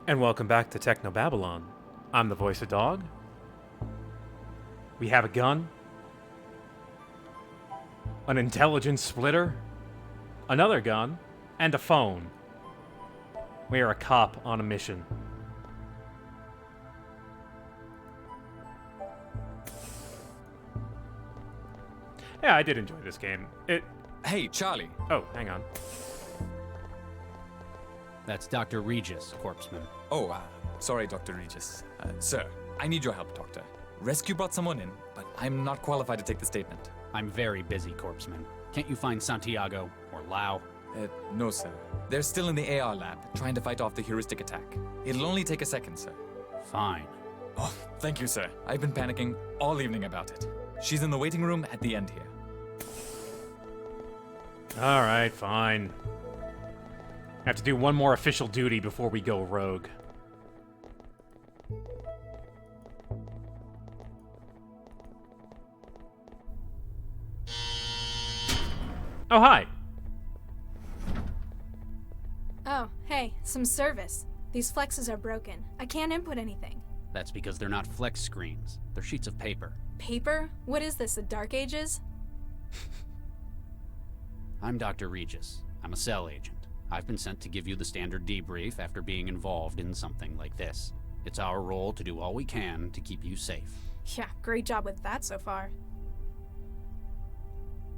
And welcome back to Technobabylon. I'm the voice of dog. We have a gun, an intelligence splitter, another gun, and a phone. We are a cop on a mission. Yeah, I did enjoy this game. Hey, Charlie. Oh, hang on. That's Dr. Regis, corpseman. Oh, sorry, Dr. Regis. Sir, I need your help, Doctor. Rescue brought someone in, but I'm not qualified to take the statement. I'm very busy, corpseman. Can't you find Santiago or Lau? No, sir. They're still in the AR lab, trying to fight off the heuristic attack. It'll only take a second, sir. Fine. Oh, thank you, sir. I've been panicking all evening about it. She's in the waiting room at the end here. Alright, fine. I have to do one more official duty before we go rogue. Oh, hi. Oh, hey, some service. These flexes are broken. I can't input anything. That's because they're not flex screens. They're sheets of paper. Paper? What is this, the Dark Ages? I'm Dr. Regis. I'm a cell agent. I've been sent to give you the standard debrief after being involved in something like this. It's our role to do all we can to keep you safe. Yeah, great job with that so far.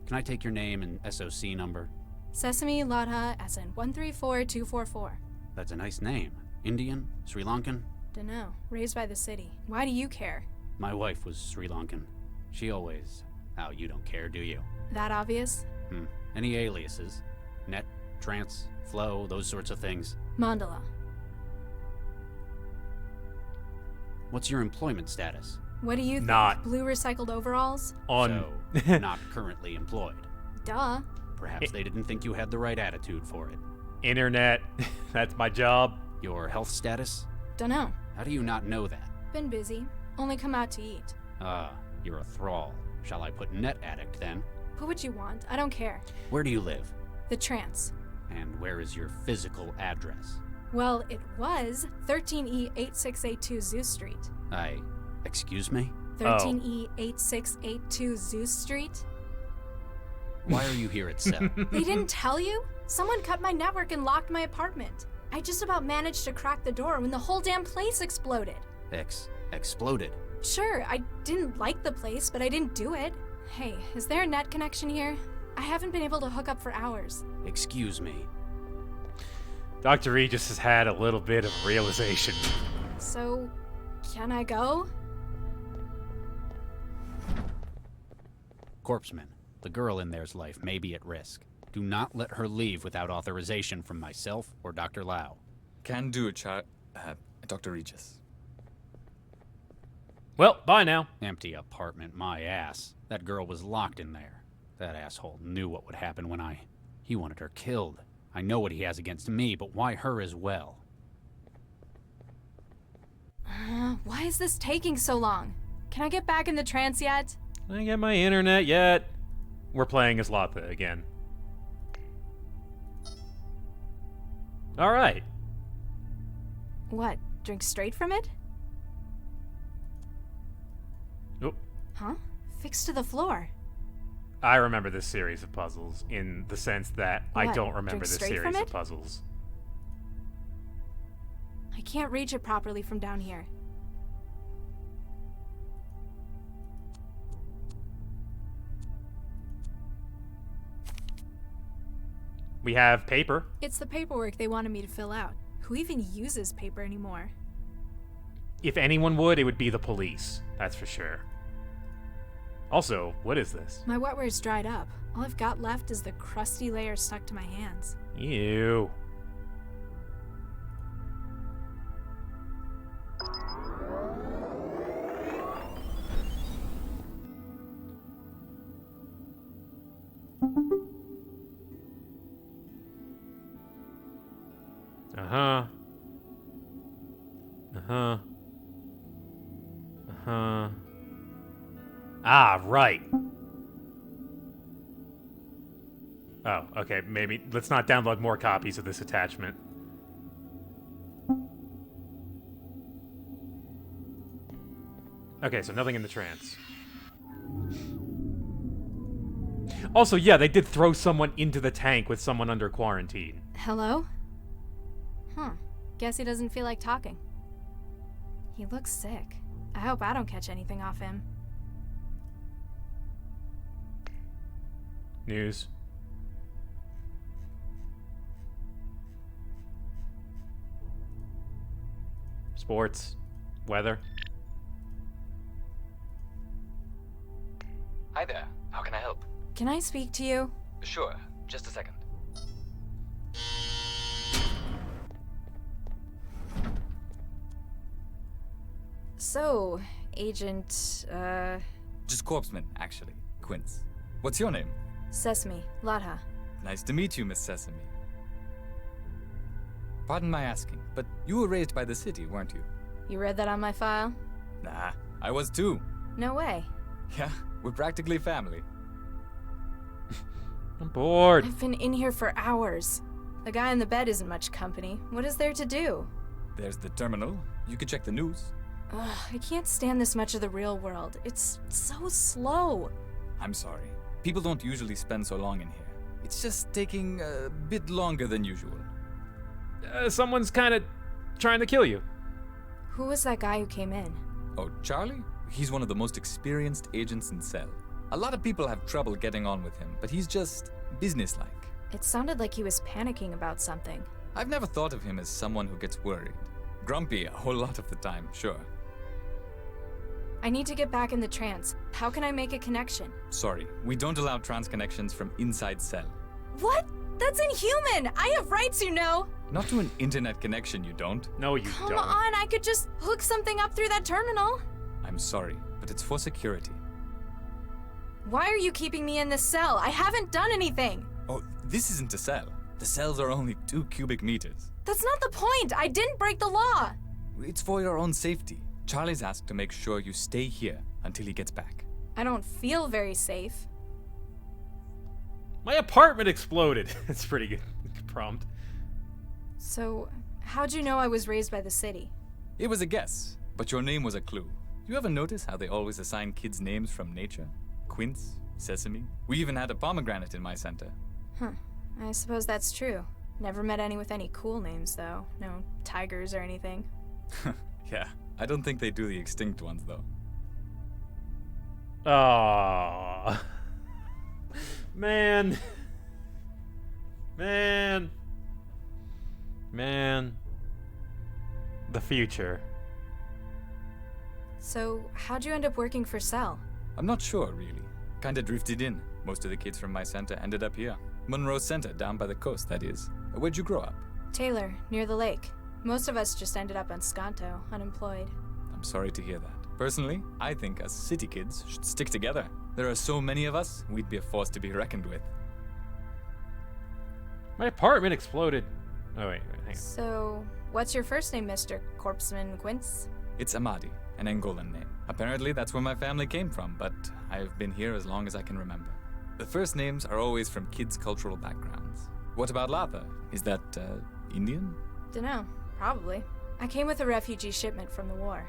Can I take your name and SOC number? Sesame Ladha SN 134244. That's a nice name. Indian? Sri Lankan? Dunno. Raised by the city. Why do you care? My wife was Sri Lankan. She always... Oh, you don't care, do you? That obvious? Any aliases? Net, trance, flow, those sorts of things? Mandala. What's your employment status? What do you think? Not. Blue recycled overalls? So, not currently employed. Duh. Perhaps they didn't think you had the right attitude for it. Internet. That's my job. Your health status? Dunno. How do you not know that? Been busy. Only come out to eat. You're a thrall. Shall I put net addict then? Put what you want. I don't care. Where do you live? The trance. And where is your physical address? Well, it was 13E8682 Zeus Street. Excuse me? 13E8682 Zeus Street? Why are you here at cell? They didn't tell you? Someone cut my network and locked my apartment. I just about managed to crack the door when the whole damn place exploded. Exploded? Sure, I didn't like the place, but I didn't do it. Hey, is there a net connection here? I haven't been able to hook up for hours. Excuse me. Dr. Regis has had a little bit of realization. So, can I go? Corpseman, the girl in there's life may be at risk. Do not let her leave without authorization from myself or Dr. Lau. Can do it, Dr. Regis. Well, bye now. Empty apartment, my ass. That girl was locked in there. That asshole knew what would happen when He wanted her killed. I know what he has against me, but why her as well? Why is this taking so long? Can I get back in the trance yet? I didn't get my internet yet. We're playing as Latha again. Alright. What, drink straight from it? Oh. Huh? Fixed to the floor. I remember this series of puzzles in the sense that I What, don't remember drink this straight series from of it? puzzles. I can't reach it properly from down here. We have paper. It's the paperwork they wanted me to fill out. Who even uses paper anymore? If anyone would, it would be the police. That's for sure. Also, what is this? My wetware's dried up. All I've got left is the crusty layer stuck to my hands. Ew. Uh-huh. Uh-huh. Uh-huh. Ah, right. Oh, okay, maybe let's not download more copies of this attachment. Okay, so nothing in the trance. Also, yeah, they did throw someone into the tank with someone under quarantine. Hello? Huh. Guess he doesn't feel like talking. He looks sick. I hope I don't catch anything off him. News. Sports. Weather. Hi there. How can I help? Can I speak to you? Sure. Just a second. So, Agent, Just Corpseman, actually. Quince. What's your name? Sesame, Latha. Nice to meet you, Miss Sesame. Pardon my asking, but you were raised by the city, weren't you? You read that on my file? Nah, I was too. No way. Yeah, we're practically family. I'm bored. I've been in here for hours. The guy in the bed isn't much company. What is there to do? There's the terminal. You could check the news. Ugh, I can't stand this much of the real world. It's so slow. I'm sorry. People don't usually spend so long in here. It's just taking a bit longer than usual. Someone's kind of trying to kill you. Who was that guy who came in? Oh, Charlie? He's one of the most experienced agents in Cell. A lot of people have trouble getting on with him, but he's just businesslike. It sounded like he was panicking about something. I've never thought of him as someone who gets worried. Grumpy a whole lot of the time, sure. I need to get back in the trance. How can I make a connection? Sorry, we don't allow trans connections from inside Cell. What? That's inhuman! I have rights, you know! Not to an internet connection, you don't. No, you Come don't. on, I could just hook something up through that terminal. I'm sorry, but it's for security. Why are you keeping me in this cell? I haven't done anything. Oh, this isn't a cell. The cells are only 2 cubic meters. That's not the point. I didn't break the law. It's for your own safety. Charlie's asked to make sure you stay here until he gets back. I don't feel very safe. My apartment exploded. It's pretty good prompt. So, how'd you know I was raised by the city? It was a guess, but your name was a clue. You ever notice how they always assign kids names from nature? Quince, Sesame. We even had a pomegranate in my center. Huh. I suppose that's true. Never met any with any cool names, though. No tigers or anything. Yeah, I don't think they do the extinct ones, though. Aww. Man. The future. So, how'd you end up working for Cell? I'm not sure, really. Kinda drifted in. Most of the kids from my center ended up here. Monroe Center, down by the coast, that is. Where'd you grow up? Taylor, near the lake. Most of us just ended up on Skanto, unemployed. I'm sorry to hear that. Personally, I think us city kids should stick together. There are so many of us, we'd be a force to be reckoned with. My apartment exploded. Oh, wait, hang on. So, what's your first name, Mr. Corpseman Quince? It's Amadi, an Angolan name. Apparently that's where my family came from, but I've been here as long as I can remember. The first names are always from kids' cultural backgrounds. What about Latha? Is that, Indian? Dunno, probably. I came with a refugee shipment from the war.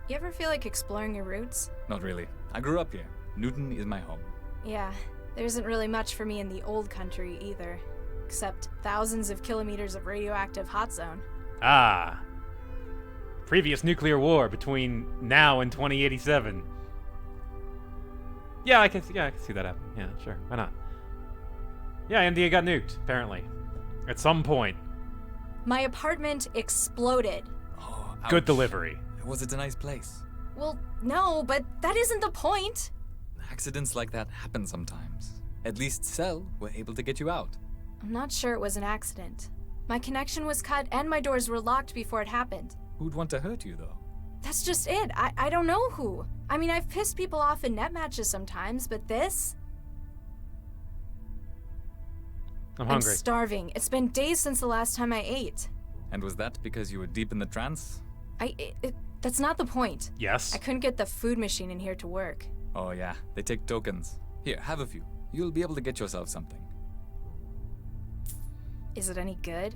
You ever feel like exploring your roots? Not really. I grew up here. Newton is my home. Yeah, there isn't really much for me in the old country either. Except thousands of kilometers of radioactive hot zone. Ah. Previous nuclear war between now and 2087. Yeah, I can see that happening. Yeah, sure. Why not? Yeah, India got nuked, apparently. At some point. My apartment exploded. Oh, Good ouch. delivery. Was it a nice place? Well, no, but that isn't the point. Accidents like that happen sometimes. At least Cell were able to get you out. I'm not sure it was an accident. My connection was cut and my doors were locked before it happened. Who'd want to hurt you, though? That's just it. I don't know who. I mean, I've pissed people off in net matches sometimes, but this? I'm I'm hungry. starving. It's been days since the last time I ate. And was that because you were deep in the trance? That's not the point. Yes. I couldn't get the food machine in here to work. Oh yeah, they take tokens. Here, have a few. You'll be able to get yourself something. Is it any good?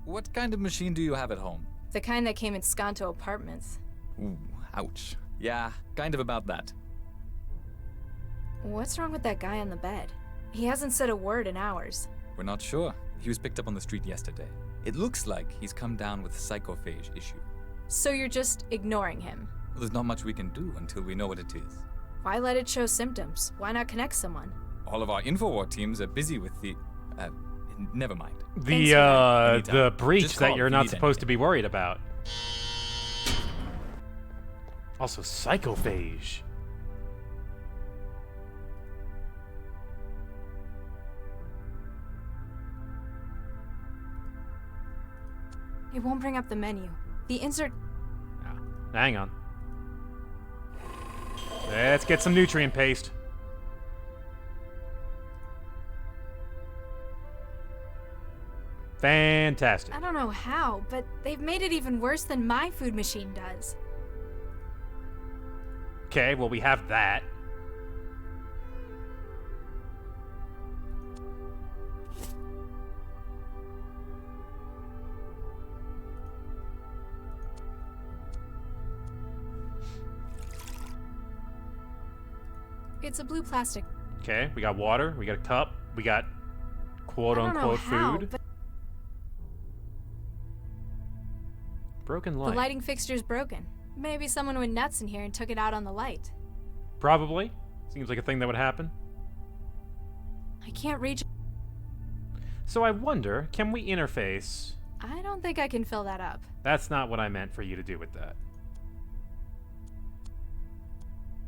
What kind of machine do you have at home? The kind that came in Skanto apartments. Ooh, ouch. Yeah, kind of about that. What's wrong with that guy on the bed? He hasn't said a word in hours. We're not sure. He was picked up on the street yesterday. It looks like he's come down with a psychophage issue. So you're just ignoring him? Well, there's not much we can do until we know what it is. Why let it show symptoms? Why not connect someone? All of our InfoWar teams are busy with the... never mind. The breach Just that call you're if you not need supposed to be worried about. Also, psychophage. It won't bring up the menu. The insert... Ah, hang on. Let's get some nutrient paste. Fantastic. I don't know how, but they've made it even worse than my food machine does. Okay, well, we have that. It's a blue plastic. Okay, we got water, we got a cup, we got quote-unquote food. But Broken the light. lighting fixture's broken. Maybe someone went nuts in here and took it out on the light. Probably. Seems like a thing that would happen. I can't reach... So I wonder, can we interface? I don't think I can fill that up. That's not what I meant for you to do with that.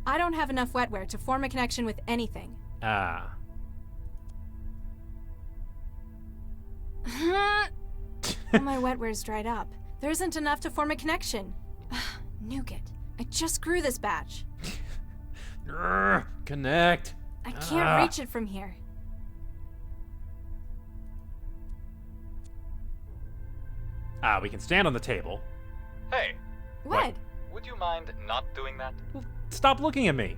I don't have enough wetware to form a connection with anything. Ah. All my wetware's dried up. There isn't enough to form a connection. Nougat. I just grew this batch. Connect. I can't reach it from here. Ah, we can stand on the table. Hey, What? would you mind not doing that? Well, stop looking at me.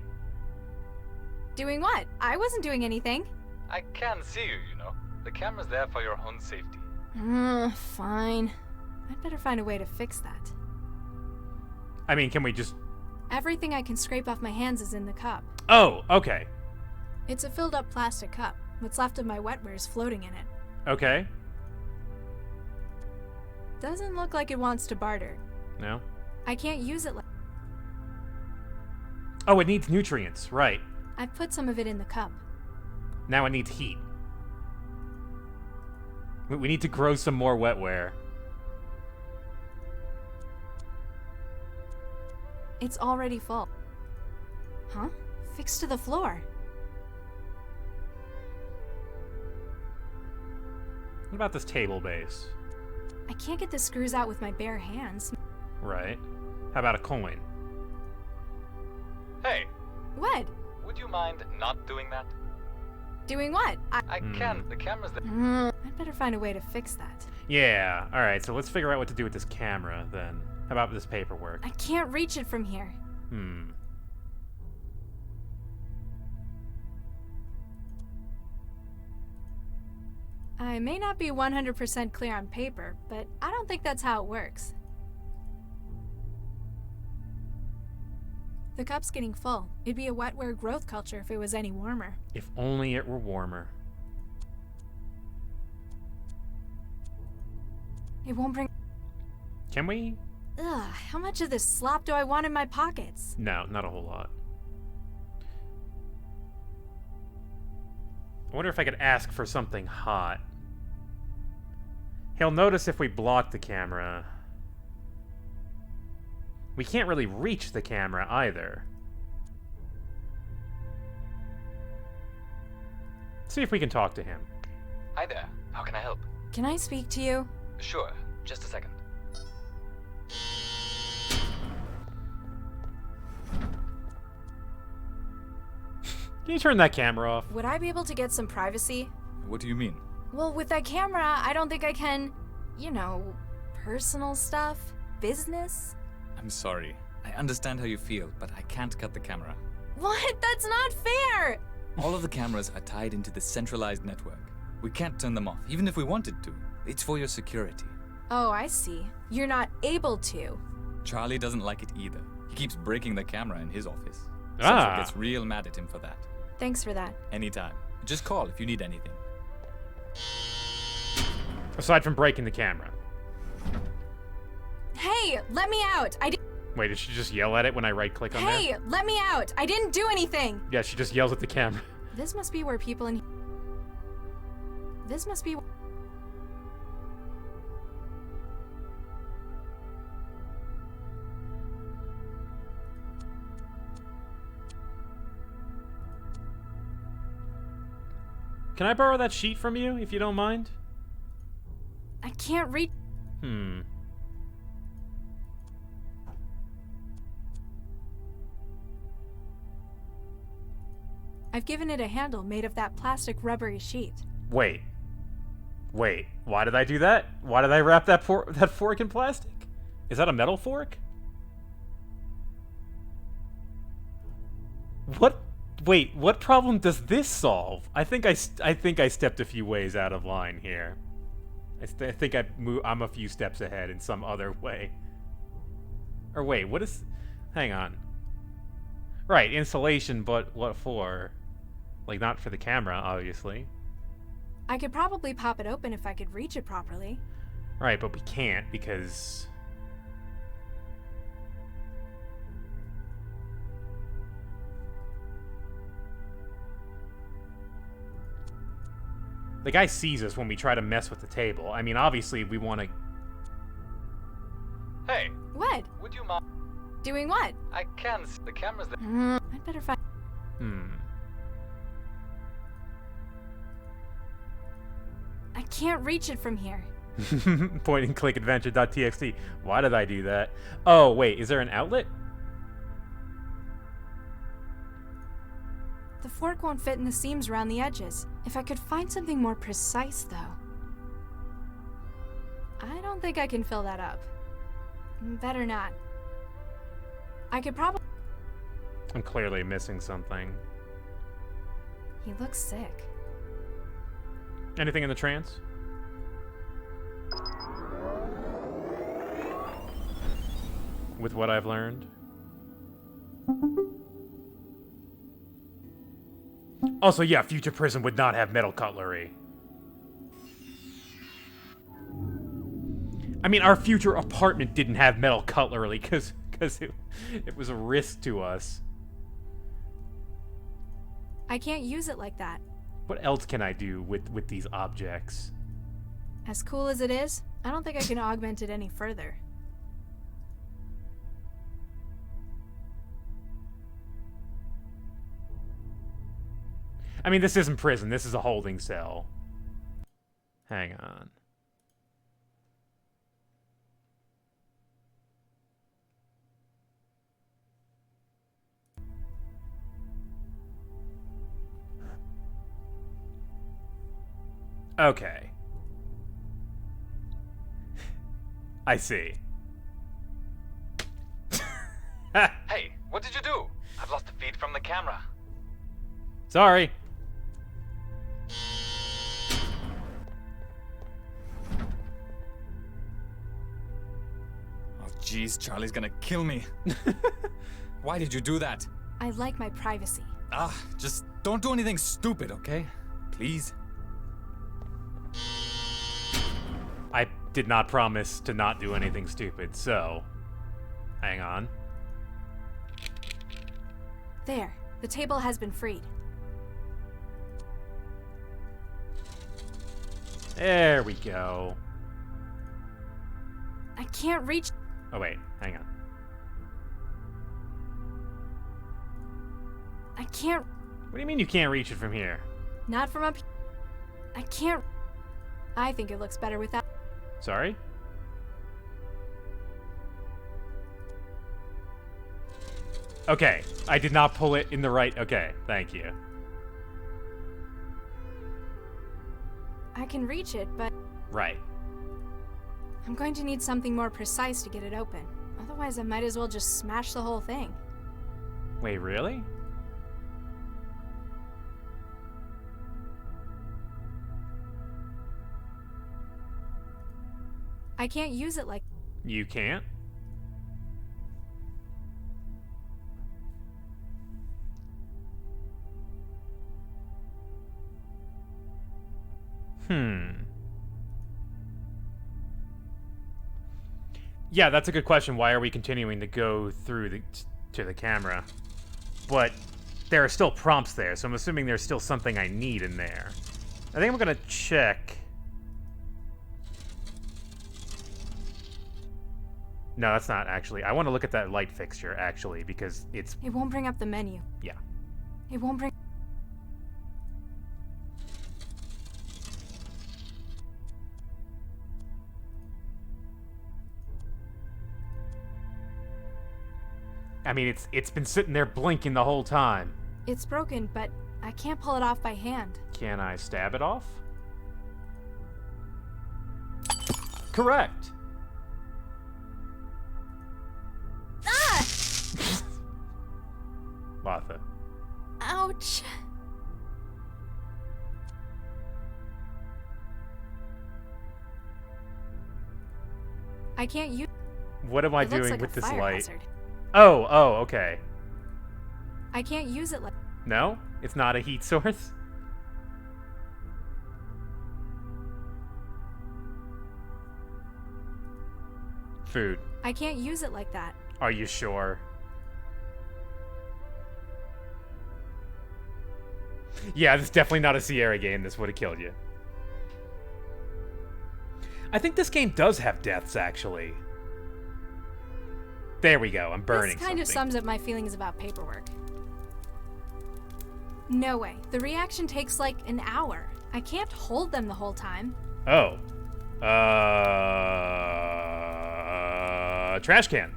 Doing what? I wasn't doing anything. I can see you, you know. The camera's there for your own safety. Fine. I'd better find a way to fix that. I mean, can we just... Everything I can scrape off my hands is in the cup. Oh, okay. It's a filled up plastic cup. What's left of my wetware is floating in it. Okay. Doesn't look like it wants to barter. No? I can't use it like... Oh, it needs nutrients. Right. I put some of it in the cup. Now it needs heat. We need to grow some more wetware. It's already full. Huh? Fixed to the floor. What about this table base? I can't get the screws out with my bare hands. Right. How about a coin? Hey, What? would you mind not doing that? Doing what? I can. The camera's there. I'd better find a way to fix that. Yeah. Alright, so let's figure out what to do with this camera, then. How about this paperwork? I can't reach it from here. I may not be 100% clear on paper, but I don't think that's how it works. The cup's getting full. It'd be a wetware growth culture if it was any warmer. If only it were warmer. It won't bring... Can we? Ugh, how much of this slop do I want in my pockets? No, not a whole lot. I wonder if I could ask for something hot. He'll notice if we block the camera. We can't really reach the camera either. See if we can talk to him. Hi there. How can I help? Can I speak to you? Sure. Just a second. Can you turn that camera off? Would I be able to get some privacy? What do you mean? Well, with that camera, I don't think I can, you know, personal stuff, business. I'm sorry. I understand how you feel, but I can't cut the camera. What? That's not fair! All of the cameras are tied into the centralized network. We can't turn them off, even if we wanted to. It's for your security. Oh, I see. You're not able to. Charlie doesn't like it either. He keeps breaking the camera in his office. Ah. Central gets real mad at him for that. Thanks for that. Anytime. Just call if you need anything. Aside from breaking the camera. Hey, let me out! Wait, did she just yell at it when I right-click on there? Hey, let me out! I didn't do anything! Yeah, she just yells at the camera. This must be where people in... This must be... Can I borrow that sheet from you, if you don't mind? I can't reach... I've given it a handle made of that plastic rubbery sheet. Wait. Why did I do that? Why did I wrap that fork in plastic? Is that a metal fork? What? Wait, what problem does this solve? I think I stepped a few ways out of line here. I think I'm a few steps ahead in some other way. Or wait, what is... Hang on. Right, insulation, but what for? Like, not for the camera, obviously. I could probably pop it open if I could reach it properly. Right, but we can't because... The guy sees us when we try to mess with the table. I mean, obviously, we want to... Hey, What? would you mind? Doing what? I can see the camera's there. I'd better find... I can't reach it from here. Point and click adventure.txt. Why did I do that? Oh, wait, is there an outlet? The fork won't fit in the seams around the edges. If I could find something more precise, though. I don't think I can fill that up. Better not. I could probably... I'm clearly missing something. He looks sick. Anything in the trance? With what I've learned? Also, yeah, future prison would not have metal cutlery. I mean, our future apartment didn't have metal cutlery because it was a risk to us. I can't use it like that. What else can I do with these objects? As cool as it is, I don't think I can augment it any further. I mean, this isn't prison. This is a holding cell. Hang on. Okay. I see. Hey, what did you do? I've lost the feed from the camera. Sorry. Oh, jeez, Charlie's gonna kill me. Why did you do that? I like my privacy. Just don't do anything stupid, okay? Please. I did not promise to not do anything stupid, so... Hang on. There, the table has been freed. There we go. I can't reach... Oh, wait. Hang on. I can't... What do you mean you can't reach it from here? Not from up... I can't... I think it looks better without... Sorry? Okay. I did not pull it in the right... Okay. Thank you. I can reach it, but Right. I'm going to need something more precise to get it open. Otherwise, I might as well just smash the whole thing. Wait, really? I can't use it like... You can't? Yeah, that's a good question. Why are we continuing to go through to the camera? But there are still prompts there, so I'm assuming there's still something I need in there. I think I'm gonna check. No, that's not actually. I want to look at that light fixture, actually, because it's... It won't bring up the menu. Yeah. It won't bring... I mean, it's been sitting there blinking the whole time. It's broken, but I can't pull it off by hand. Can I stab it off? Correct. Ah! Latha. Ouch. I can't use... What am I It looks doing like with a this fire light? hazard. Oh, okay. I can't use it like... No? It's not a heat source? Food. I can't use it like that. Are you sure? Yeah, this is definitely not a Sierra game. This would have killed you. I think this game does have deaths, actually. There we go. I'm burning This kind of something. sums up my feelings about paperwork. No way. The reaction takes like an hour. I can't hold them the whole time. Oh. Trash can.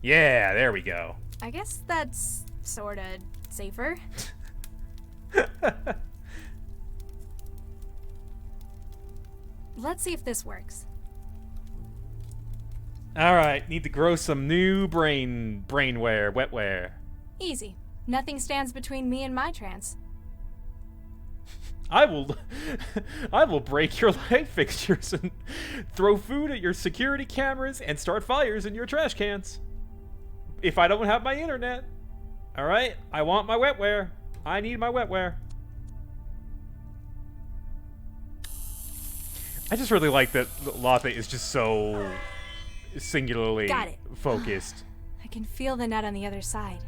Yeah, there we go. I guess that's sorta safer. Let's see if this works. All right, need to grow some new brainware, wetware. Easy. Nothing stands between me and my trance. I will break your light fixtures and throw food at your security cameras and start fires in your trash cans. If I don't have my internet. All right, I want my wetware. I need my wetware. I just really like that Latha is just so singularly Got it. focused. I can feel the net on the other side.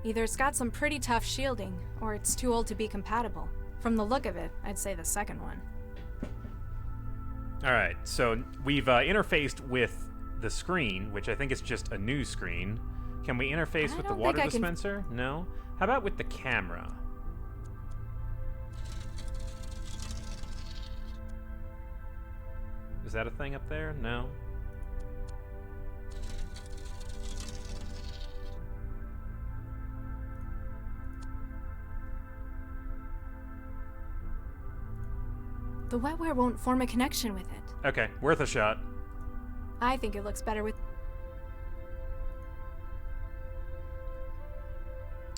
Either it's got some pretty tough shielding, or it's too old to be compatible. From the look of it, I'd say the second one. All right, so we've interfaced with the screen, which I think is just a new screen. Can we interface I with the don't water think I can- dispenser? No? How about with the camera? Is that a thing up there? No? The wetware won't form a connection with it. Okay, worth a shot. I think it looks better with...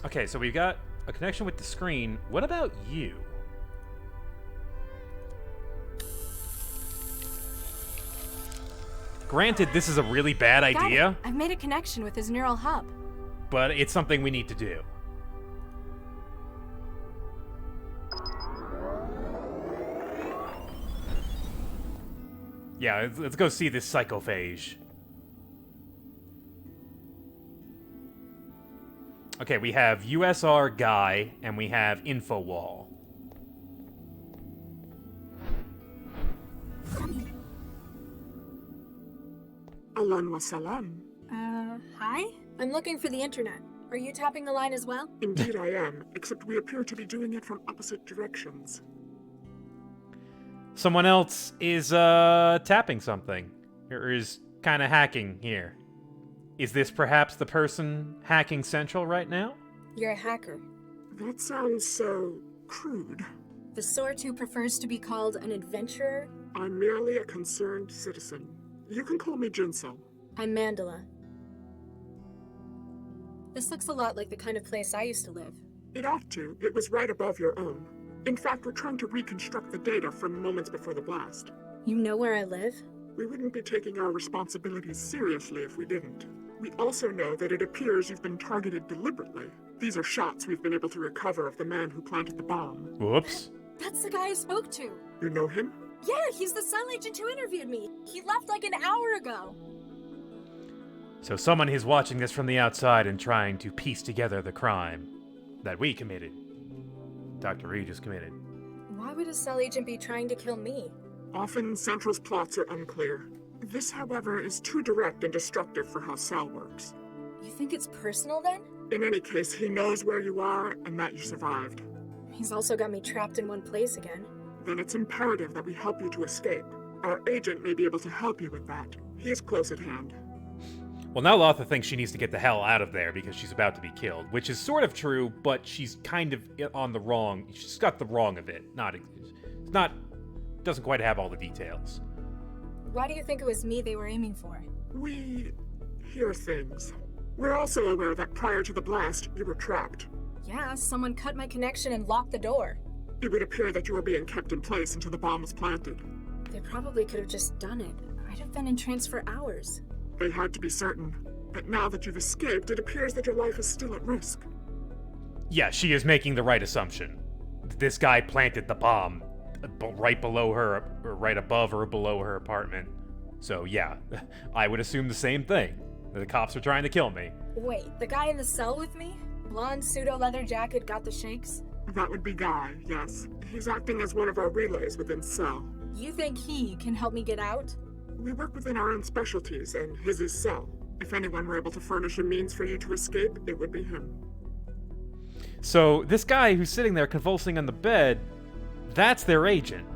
Okay, so we've got a connection with the screen. What about you? Granted, this is a really bad Got idea, it. I've made a connection with his neural hub. but it's something we need to do. Yeah, let's go see this psychophage. Okay, we have USR guy, and we have info wall. Alan wa salam. Hi? I'm looking for the internet. Are you tapping the line as well? Indeed I am, except we appear to be doing it from opposite directions. Someone else is tapping something, or is kind of hacking here. Is this perhaps the person hacking Central right now? You're a hacker. That sounds so crude. The sort who prefers to be called an adventurer? I'm merely a concerned citizen. You can call me Jinsel. I'm Mandela. This looks a lot like the kind of place I used to live. It ought to. It was right above your own. In fact, we're trying to reconstruct the data from moments before the blast. You know where I live? We wouldn't be taking our responsibilities seriously if we didn't. We also know that it appears you've been targeted deliberately. These are shots we've been able to recover of the man who planted the bomb. Whoops. That's the guy I spoke to. You know him? Yeah, he's the cell agent who interviewed me. He left like an hour ago. So someone is watching this from the outside and trying to piece together the crime that we committed. Dr. Regis committed. Why would a cell agent be trying to kill me? Often, Central's plots are unclear. This, however, is too direct and destructive for how Cell works. You think it's personal then? In any case, he knows where you are and that you survived. He's also got me trapped in one place again. Then it's imperative that we help you to escape. Our agent may be able to help you with that. He is close at hand. Well, now Latha thinks she needs to get the hell out of there because she's about to be killed, which is sort of true, but she's kind of on the wrong. She's got the wrong of it. Doesn't quite have all the details. Why do you think it was me they were aiming for? We hear things. We're also aware that prior to the blast, you were trapped. Yeah, someone cut my connection and locked the door. It would appear that you were being kept in place until the bomb was planted. They probably could have just done it. I'd have been in trance for hours. They had to be certain. But now that you've escaped, it appears that your life is still at risk. Yeah, she is making the right assumption. This guy planted the bomb right below her, or right above or below her apartment. So yeah, I would assume the same thing. The cops are trying to kill me. Wait, the guy in the cell with me? Blonde pseudo-leather jacket, got the shakes? That would be Guy, yes. He's acting as one of our relays within Cell. You think he can help me get out? We work within our own specialties, and his is Cell. If anyone were able to furnish a means for you to escape, it would be him. So this guy who's sitting there convulsing on the bed, that's their agent.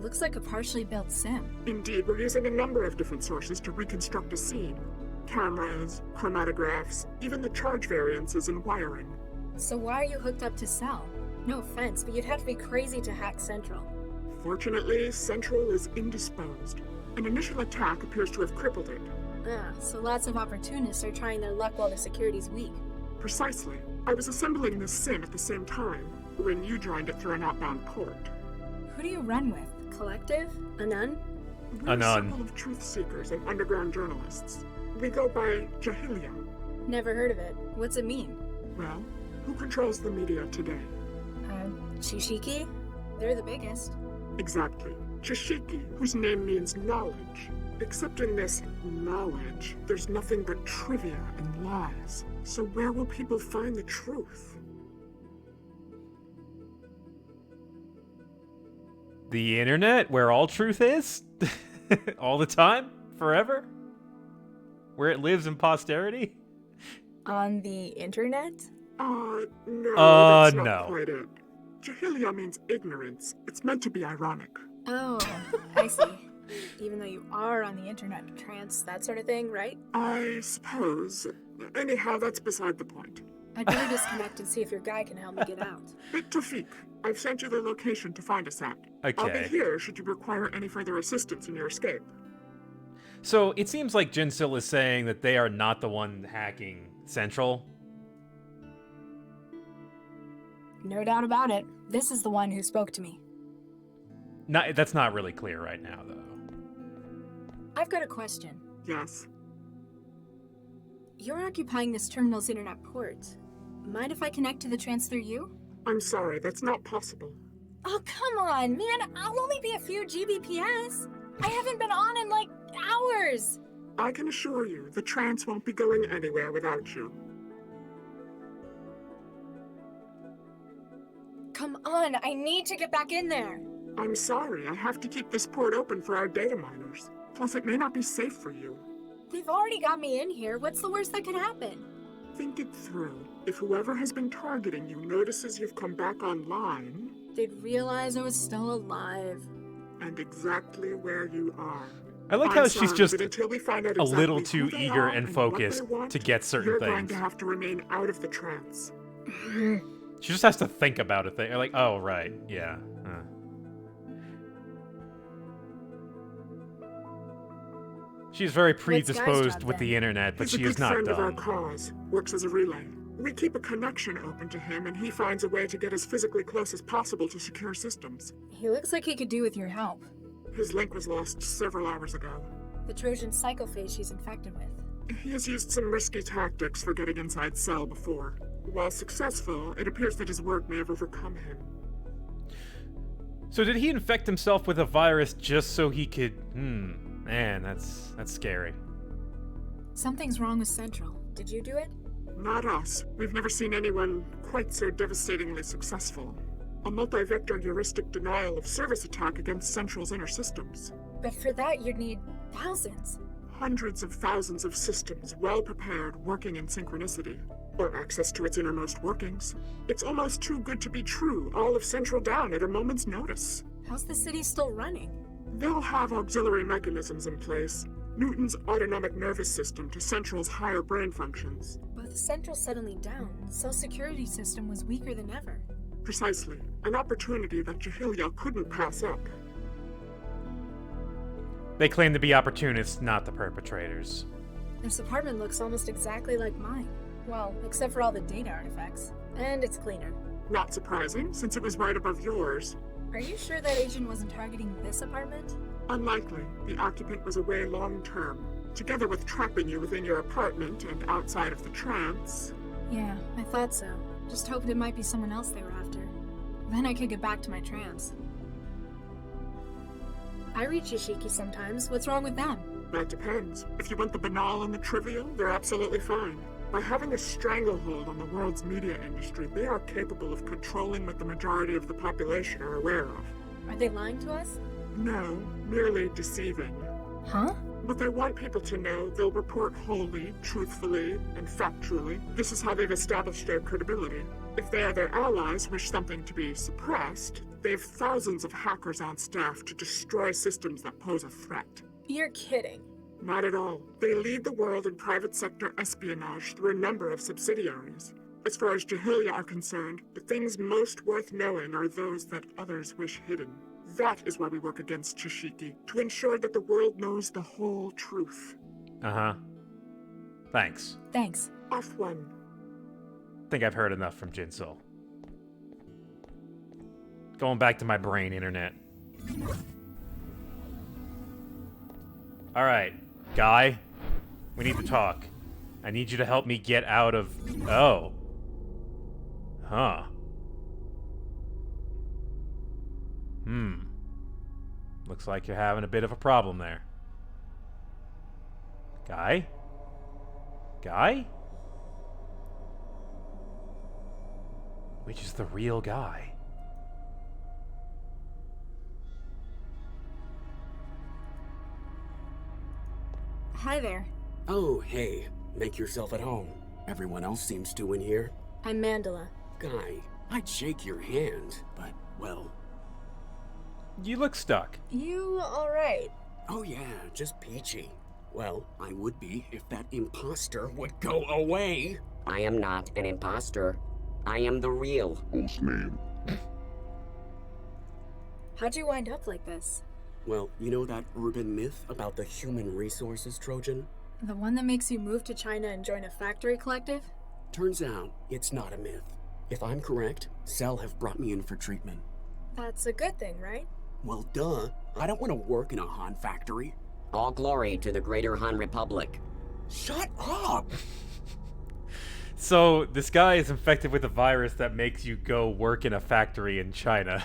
Looks like a partially built sim. Indeed, we're using a number of different sources to reconstruct a scene. Cameras, chromatographs, even the charge variances and wiring. So why are you hooked up to Cell? No offense, but you'd have to be crazy to hack Central. Fortunately, Central is indisposed. An initial attack appears to have crippled it. So lots of opportunists are trying their luck while the security's weak. Precisely. I was assembling this sim at the same time, when you joined it through an outbound port. Who do you run with? Collective? A nun? We're A nun. a circle of truth seekers and underground journalists. We go by Jahilia. Never heard of it. What's it mean? Well, who controls the media today? Chishiki? They're the biggest. Exactly. Chishiki, whose name means knowledge. Except in this knowledge, there's nothing but trivia and lies. So where will people find the truth? The internet, where all truth is? All the time? Forever? Where it lives in posterity? On the internet? No, that's no. not quite it. Jahilia means ignorance. It's meant to be ironic. Oh, I see. Even though you are on the internet, trance, that sort of thing, right? I suppose. Anyhow, that's beside the point. I'd better disconnect and see if your guy can help me get out. Tawfiq, I've sent you the location to find us at. I'll be Okay. here should you require any further assistance in your escape. So it seems like Jinsil is saying that they are not the one hacking Central. No doubt about it. This is the one who spoke to me. That's not really clear right now, though. I've got a question. Yes. You're occupying this terminal's internet port. Mind if I connect to the trance through you? I'm sorry, that's not possible. Oh, come on, man. I'll only be a few Gbps. I haven't been on in, like, hours. I can assure you, the trance won't be going anywhere without you. Come on, I need to get back in there. I'm sorry, I have to keep this port open for our data miners. Plus, it may not be safe for you. They've already got me in here. What's the worst that could happen? Think it through. If whoever has been targeting you notices you've come back online, They'd realize I was still alive. and exactly where you are. I like I'm how she's sorry, just but until we find out a little exactly too who they eager are and what focused they want, to get certain you're going things. to have to remain out of the trance. She just has to think about it. Like, oh, right, yeah. She's very Guy's predisposed job, with then? the internet, but He's a she good is not friend of our dumb. cause, works as a relay. We keep a connection open to him, and he finds a way to get as physically close as possible to secure systems. He looks like he could do with your help. His link was lost several hours ago. The Trojan psychophage she's infected with. He has used some risky tactics for getting inside Cell before. While successful, it appears that his work may have overcome him. So did he infect himself with a virus just so he could... Man, that's scary. Something's wrong with Central. Did you do it? Not us. We've never seen anyone quite so devastatingly successful. A multi-vector heuristic denial of service attack against Central's inner systems. But for that, you'd need thousands. Hundreds of thousands of systems well prepared, working in synchronicity. Or access to its innermost workings. It's almost too good to be true, all of Central down at a moment's notice. How's the city still running? They'll have auxiliary mechanisms in place. Newton's autonomic nervous system to Central's higher brain functions. But with Central suddenly down, Cell's security system was weaker than ever. Precisely. An opportunity that Jahilia couldn't pass up. They claim to be opportunists, not the perpetrators. This apartment looks almost exactly like mine. Well, except for all the data artifacts. And it's cleaner. Not surprising, since it was right above yours. Are you sure that agent wasn't targeting this apartment? Unlikely. The occupant was away long term. Together with trapping you within your apartment and outside of the trance. Yeah, I thought so. Just hoped it might be someone else they were after. Then I could get back to my trance. I read Yoshiki sometimes. What's wrong with them? That depends. If you want the banal and the trivial, they're absolutely fine. By having a stranglehold on the world's media industry, they are capable of controlling what the majority of the population are aware of. Are they lying to us? No, merely deceiving. Huh? What they want people to know, they'll report wholly, truthfully, and factually. This is how they've established their credibility. If they or their allies wish something to be suppressed, they have thousands of hackers on staff to destroy systems that pose a threat. You're kidding. Not at all. They lead the world in private sector espionage through a number of subsidiaries. As far as Jahilia are concerned, the things most worth knowing are those that others wish hidden. That is why we work against Chishiki, to ensure that the world knows the whole truth. Uh-huh. Thanks. Thanks. F1. Think I've heard enough from Jinsul. Going back to my brain internet. Alright, Guy. We need to talk. I need you to help me get out of... Oh. Huh. Looks like you're having a bit of a problem there. Guy? Guy? Which is the real Guy? Hi there. Oh, hey. Make yourself at home. Everyone else seems to in here. I'm Mandela. Guy, I'd shake your hand, but, well... You look stuck. You alright? Oh yeah, just peachy. Well, I would be if that imposter would go away. I am not an imposter. I am the real. How'd you wind up like this? Well, you know that urban myth about the human resources Trojan? The one that makes you move to China and join a factory collective? Turns out, it's not a myth. If I'm correct, Cell have brought me in for treatment. That's a good thing, right? Well, duh. I don't want to work in a Han factory. All glory to the Greater Han Republic. Shut up! So, this guy is infected with a virus that makes you go work in a factory in China.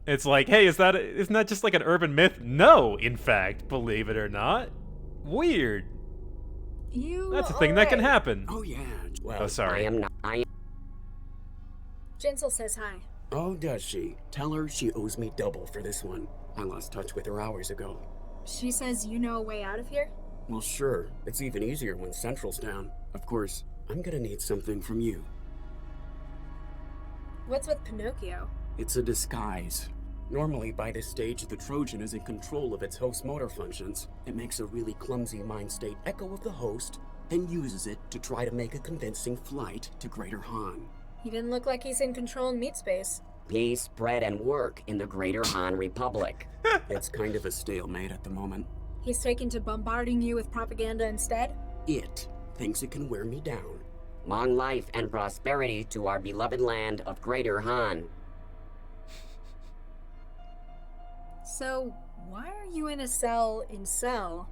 It's like, hey, isn't that just like an urban myth? No, in fact, believe it or not. Weird. That's a thing that can happen. Oh yeah, well... Oh, sorry. I am not. Jinsel says hi. Oh, does she? Tell her she owes me double for this one. I lost touch with her hours ago. She says you know a way out of here? Well, sure. It's even easier when Central's down. Of course, I'm gonna need something from you. What's with Pinocchio? It's a disguise. Normally, by this stage, the Trojan is in control of its host motor functions. It makes a really clumsy mind state echo of the host, and uses it to try to make a convincing flight to Greater Han. He didn't look like he's in control in meat space. Peace, bread, and work in the Greater Han Republic. It's kind of a stalemate at the moment. He's taken to bombarding you with propaganda instead? It thinks it can wear me down. Long life and prosperity to our beloved land of Greater Han. So, Why are you in a cell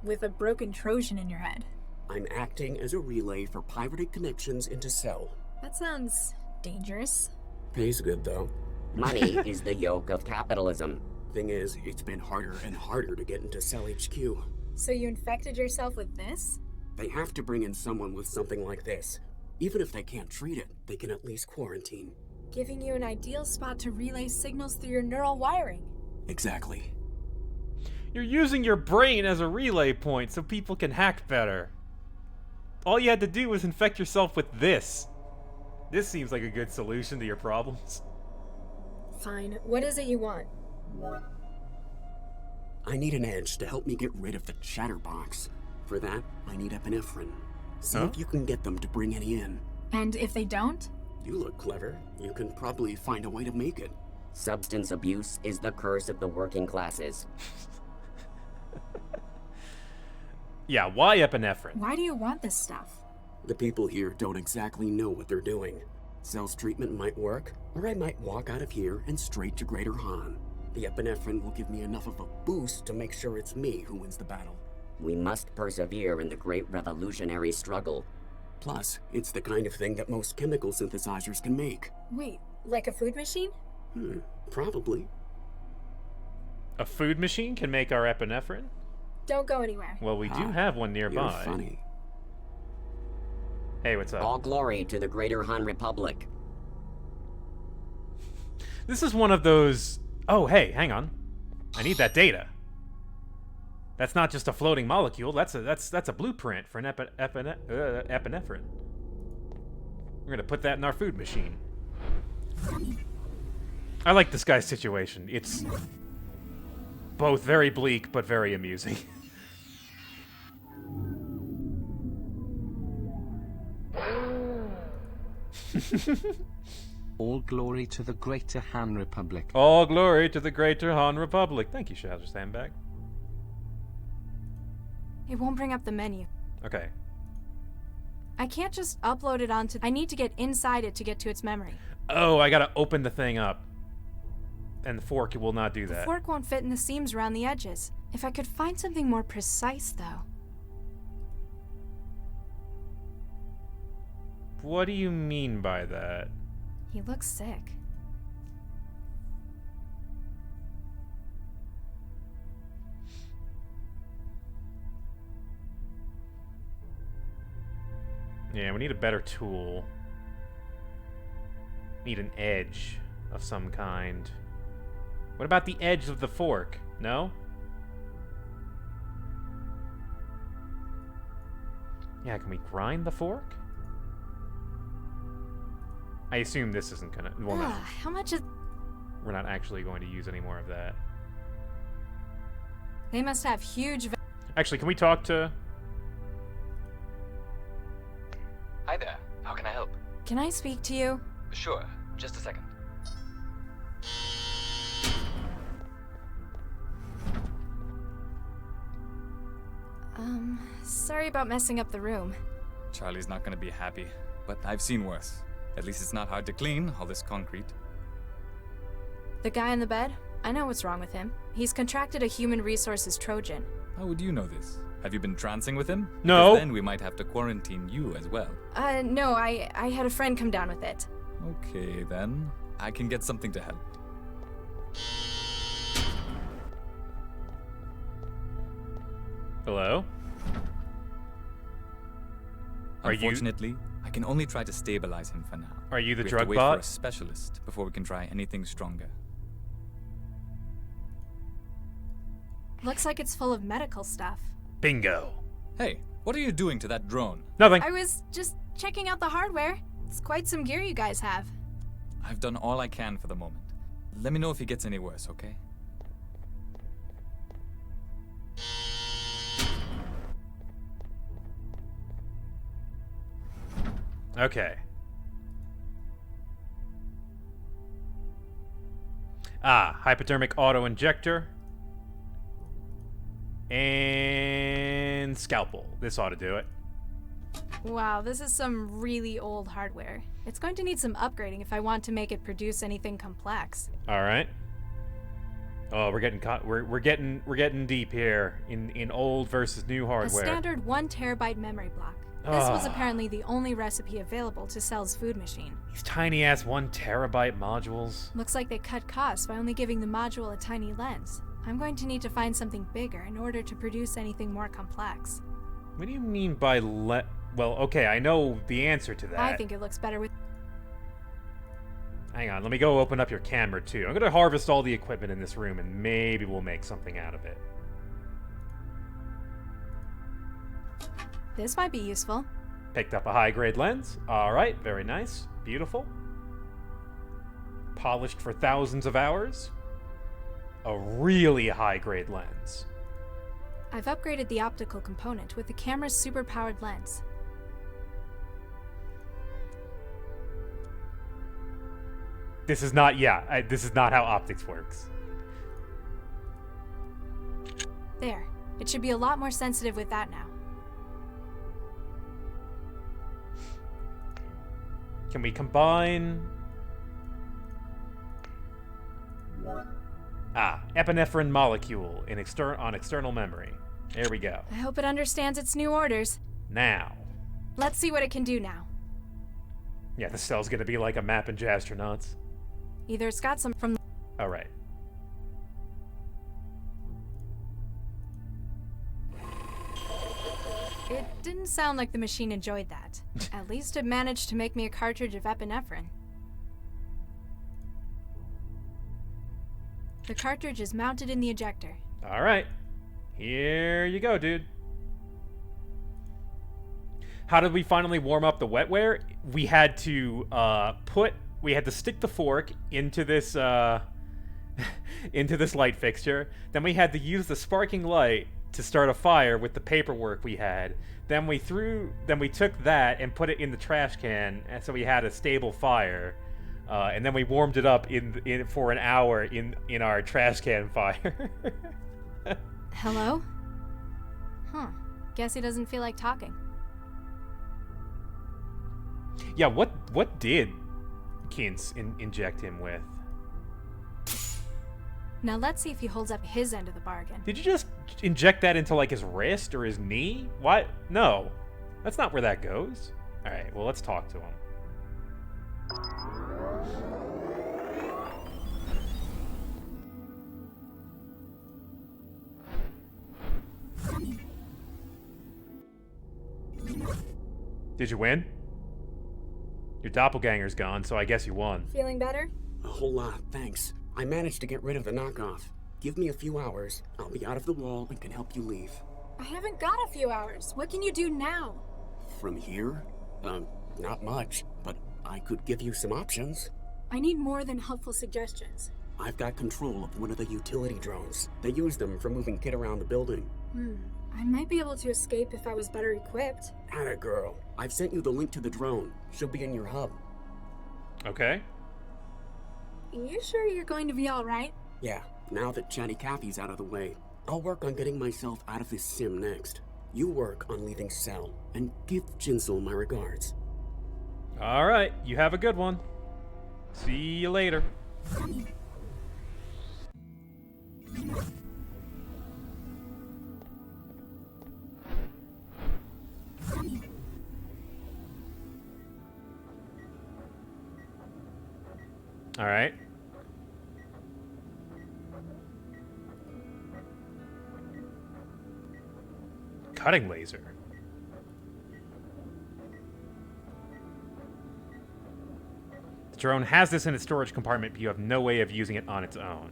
with a broken Trojan in your head? I'm acting as a relay for pirated connections into Cell. That sounds dangerous. Pays good, though. Money is the yoke of capitalism. Thing is, it's been harder and harder to get into Cell HQ. So you infected yourself with this? They have to bring in someone with something like this. Even if they can't treat it, they can at least quarantine. Giving you an ideal spot to relay signals through your neural wiring. Exactly. You're using your brain as a relay point so people can hack better. All you had to do was infect yourself with this. This seems like a good solution to your problems. Fine. What is it you want? I need an edge to help me get rid of the chatterbox. For that, I need epinephrine. See if you can get them to bring any in. And if they don't? You look clever. You can probably find a way to make it. Substance abuse is the curse of the working classes. Yeah, why epinephrine? Why do you want this stuff? The people here don't exactly know what they're doing. Cell's treatment might work, or I might walk out of here and straight to Greater Han. The epinephrine will give me enough of a boost to make sure it's me who wins the battle. We must persevere in the great revolutionary struggle. Plus, it's the kind of thing that most chemical synthesizers can make. Wait, like a food machine? Probably. A food machine can make our epinephrine? Don't go anywhere. Well, we do have one You're nearby. funny. Hey, what's up? All glory to the Greater Han Republic. This is one of those... Oh, hey, hang on. I need that data. That's not just a floating molecule. That's a blueprint for an epinephrine. We're gonna put that in our food machine. I like this guy's situation. It's both very bleak but very amusing. All glory to the Greater Han Republic. All glory to the Greater Han Republic. Thank you, Shadow Sandbag. It won't bring up the menu. Okay. I can't just upload it onto... I need to get inside it to get to its memory. Oh, I gotta open the thing up. And the fork will not do The that. fork won't fit in the seams around the edges. If I could find something more precise, though. What do you mean by that? He looks sick. Yeah, we need a better tool. Need an edge of some kind. What about the edge of the fork? No? Yeah, can we grind the fork? I assume this isn't gonna... Well, no. How much is... We're not actually going to use any more of that. They must have huge... Actually, can we talk to... Hi there. How can I help? Can I speak to you? Sure. Just a second. Sorry about messing up the room. Charlie's not gonna be happy, but I've seen worse. At least it's not hard to clean, all this concrete. The guy in the bed? I know what's wrong with him. He's contracted a human resources Trojan. How would you know this? Have you been trancing with him? No. Because then we might have to quarantine you as well. No, I had a friend come down with it. Okay, then. I can get something to help. Hello? Are you... Unfortunately, I can only try to stabilize him for now. Are you the We have drug to wait for a bot? specialist before we can try anything stronger. Looks like it's full of medical stuff. Bingo. Hey, what are you doing to that drone? Nothing. I was just checking out the hardware. It's quite some gear you guys have. I've done all I can for the moment. Let me know if he gets any worse, okay? Okay. Hypodermic auto-injector. And scalpel. This ought to do it. Wow, this is some really old hardware. It's going to need some upgrading if I want to make it produce anything complex. All right. Oh, we're getting caught. We're getting deep here in old versus new A hardware. standard 1 terabyte memory block. This was apparently the only recipe available to Cell's food machine. These tiny ass 1 terabyte modules. Looks like they cut costs by only giving the module a tiny lens. I'm going to need to find something bigger in order to produce anything more complex. What do you mean by well, okay, I know the answer to that. I think it looks better with... Hang on, let me go open up your camera too. I'm gonna harvest all the equipment in this room and maybe we'll make something out of it. This might be useful. Picked up a high-grade lens. Alright, very nice. Beautiful. Polished for thousands of hours. A really high-grade lens. I've upgraded the optical component with the camera's super-powered lens. This is not, this is not how optics works. There. It should be a lot more sensitive with that now. Can we combine... epinephrine molecule on external memory. There we go. I hope it understands its new orders. Now. Let's see what it can do now. Yeah, the cell's gonna be like a map in Jastronauts. Either it's got some from... Alright. It didn't sound like the machine enjoyed that. At least it managed to make me a cartridge of epinephrine. The cartridge is mounted in the ejector. Alright. Here you go, dude. How did we finally warm up the wetware? We had to stick the fork into this into this light fixture. Then we had to use the sparking light to start a fire with the paperwork we had. Then we took that and put it in the trash can, and so we had a stable fire. And then we warmed it up for an hour in our trash can fire. Hello? Huh. Guess he doesn't feel like talking. Yeah, what did Kintz inject him with? Now let's see if he holds up his end of the bargain. Did you just inject that into like his wrist or his knee? What? No. That's not where that goes. Alright, well let's talk to him. Did you win? Your doppelganger's gone, so I guess you won. Feeling better? A whole lot, thanks. I managed to get rid of the knockoff. Give me a few hours. I'll be out of the wall and can help you leave. I haven't got a few hours. What can you do now? From here? Not much, but I could give you some options. I need more than helpful suggestions. I've got control of one of the utility drones. They use them for moving Kit around the building. I might be able to escape if I was better equipped. Atta girl. I've sent you the link to the drone. She'll be in your hub. Okay. You sure you're going to be alright? Yeah, now that Chatty Cathy's out of the way, I'll work on getting myself out of this sim next. You work on leaving Cell, and give Jinsel my regards. Alright, you have a good one. See you later. Alright. Cutting laser. The drone has this in its storage compartment, but you have no way of using it on its own.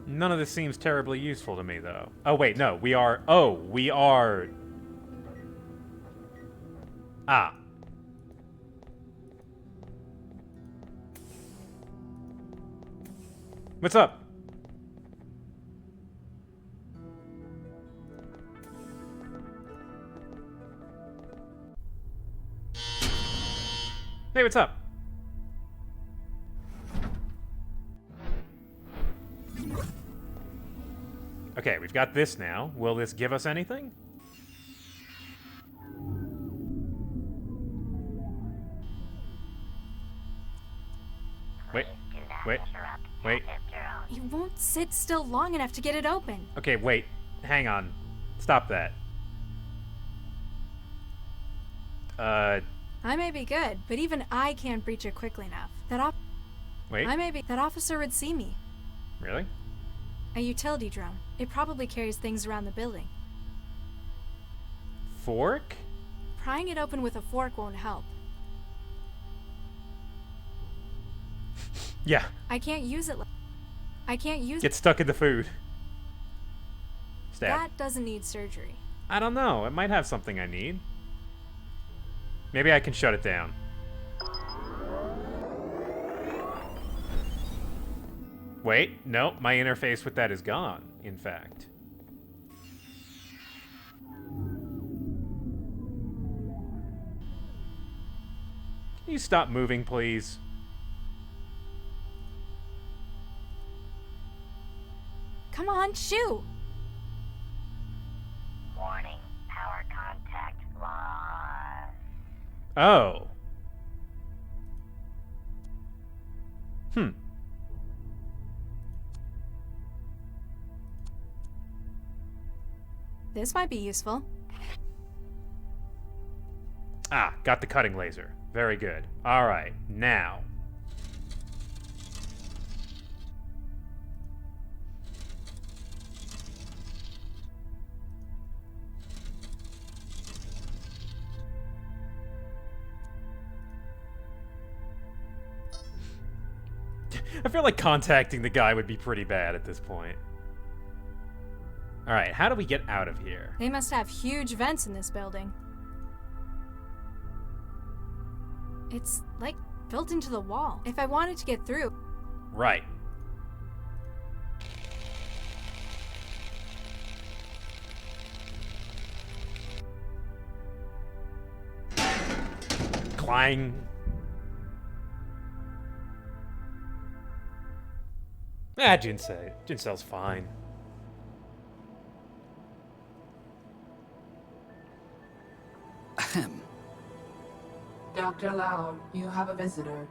None of this seems terribly useful to me, though. Oh, wait, no. We are... Oh, we are... Ah. What's up? Hey, what's up? Okay, we've got this now. Will this give us anything? Wait. Wait. Wait. You won't sit still long enough to get it open. Okay, wait. Hang on. Stop that. I may be good, but even I can't breach it quickly enough. Wait. That officer would see me. Really? A utility drone. It probably carries things around the building. Fork? Prying it open with a fork won't help. Yeah. I can't use it. Get stuck in the food. Stab. That doesn't need surgery. I don't know. It might have something I need. Maybe I can shut it down. Wait, no, my interface with that is gone, in fact. Can you stop moving, please? Come on, shoo! Warning, power contact lost. Oh. This might be useful. Ah, got the cutting laser. Very good. Alright, now. I feel like contacting the guy would be pretty bad at this point. Alright, how do we get out of here? They must have huge vents in this building. It's, like, built into the wall. If I wanted to get through... Right. Clang. Ah, Jinsel's fine. Ahem. Dr. Lau, you have a visitor.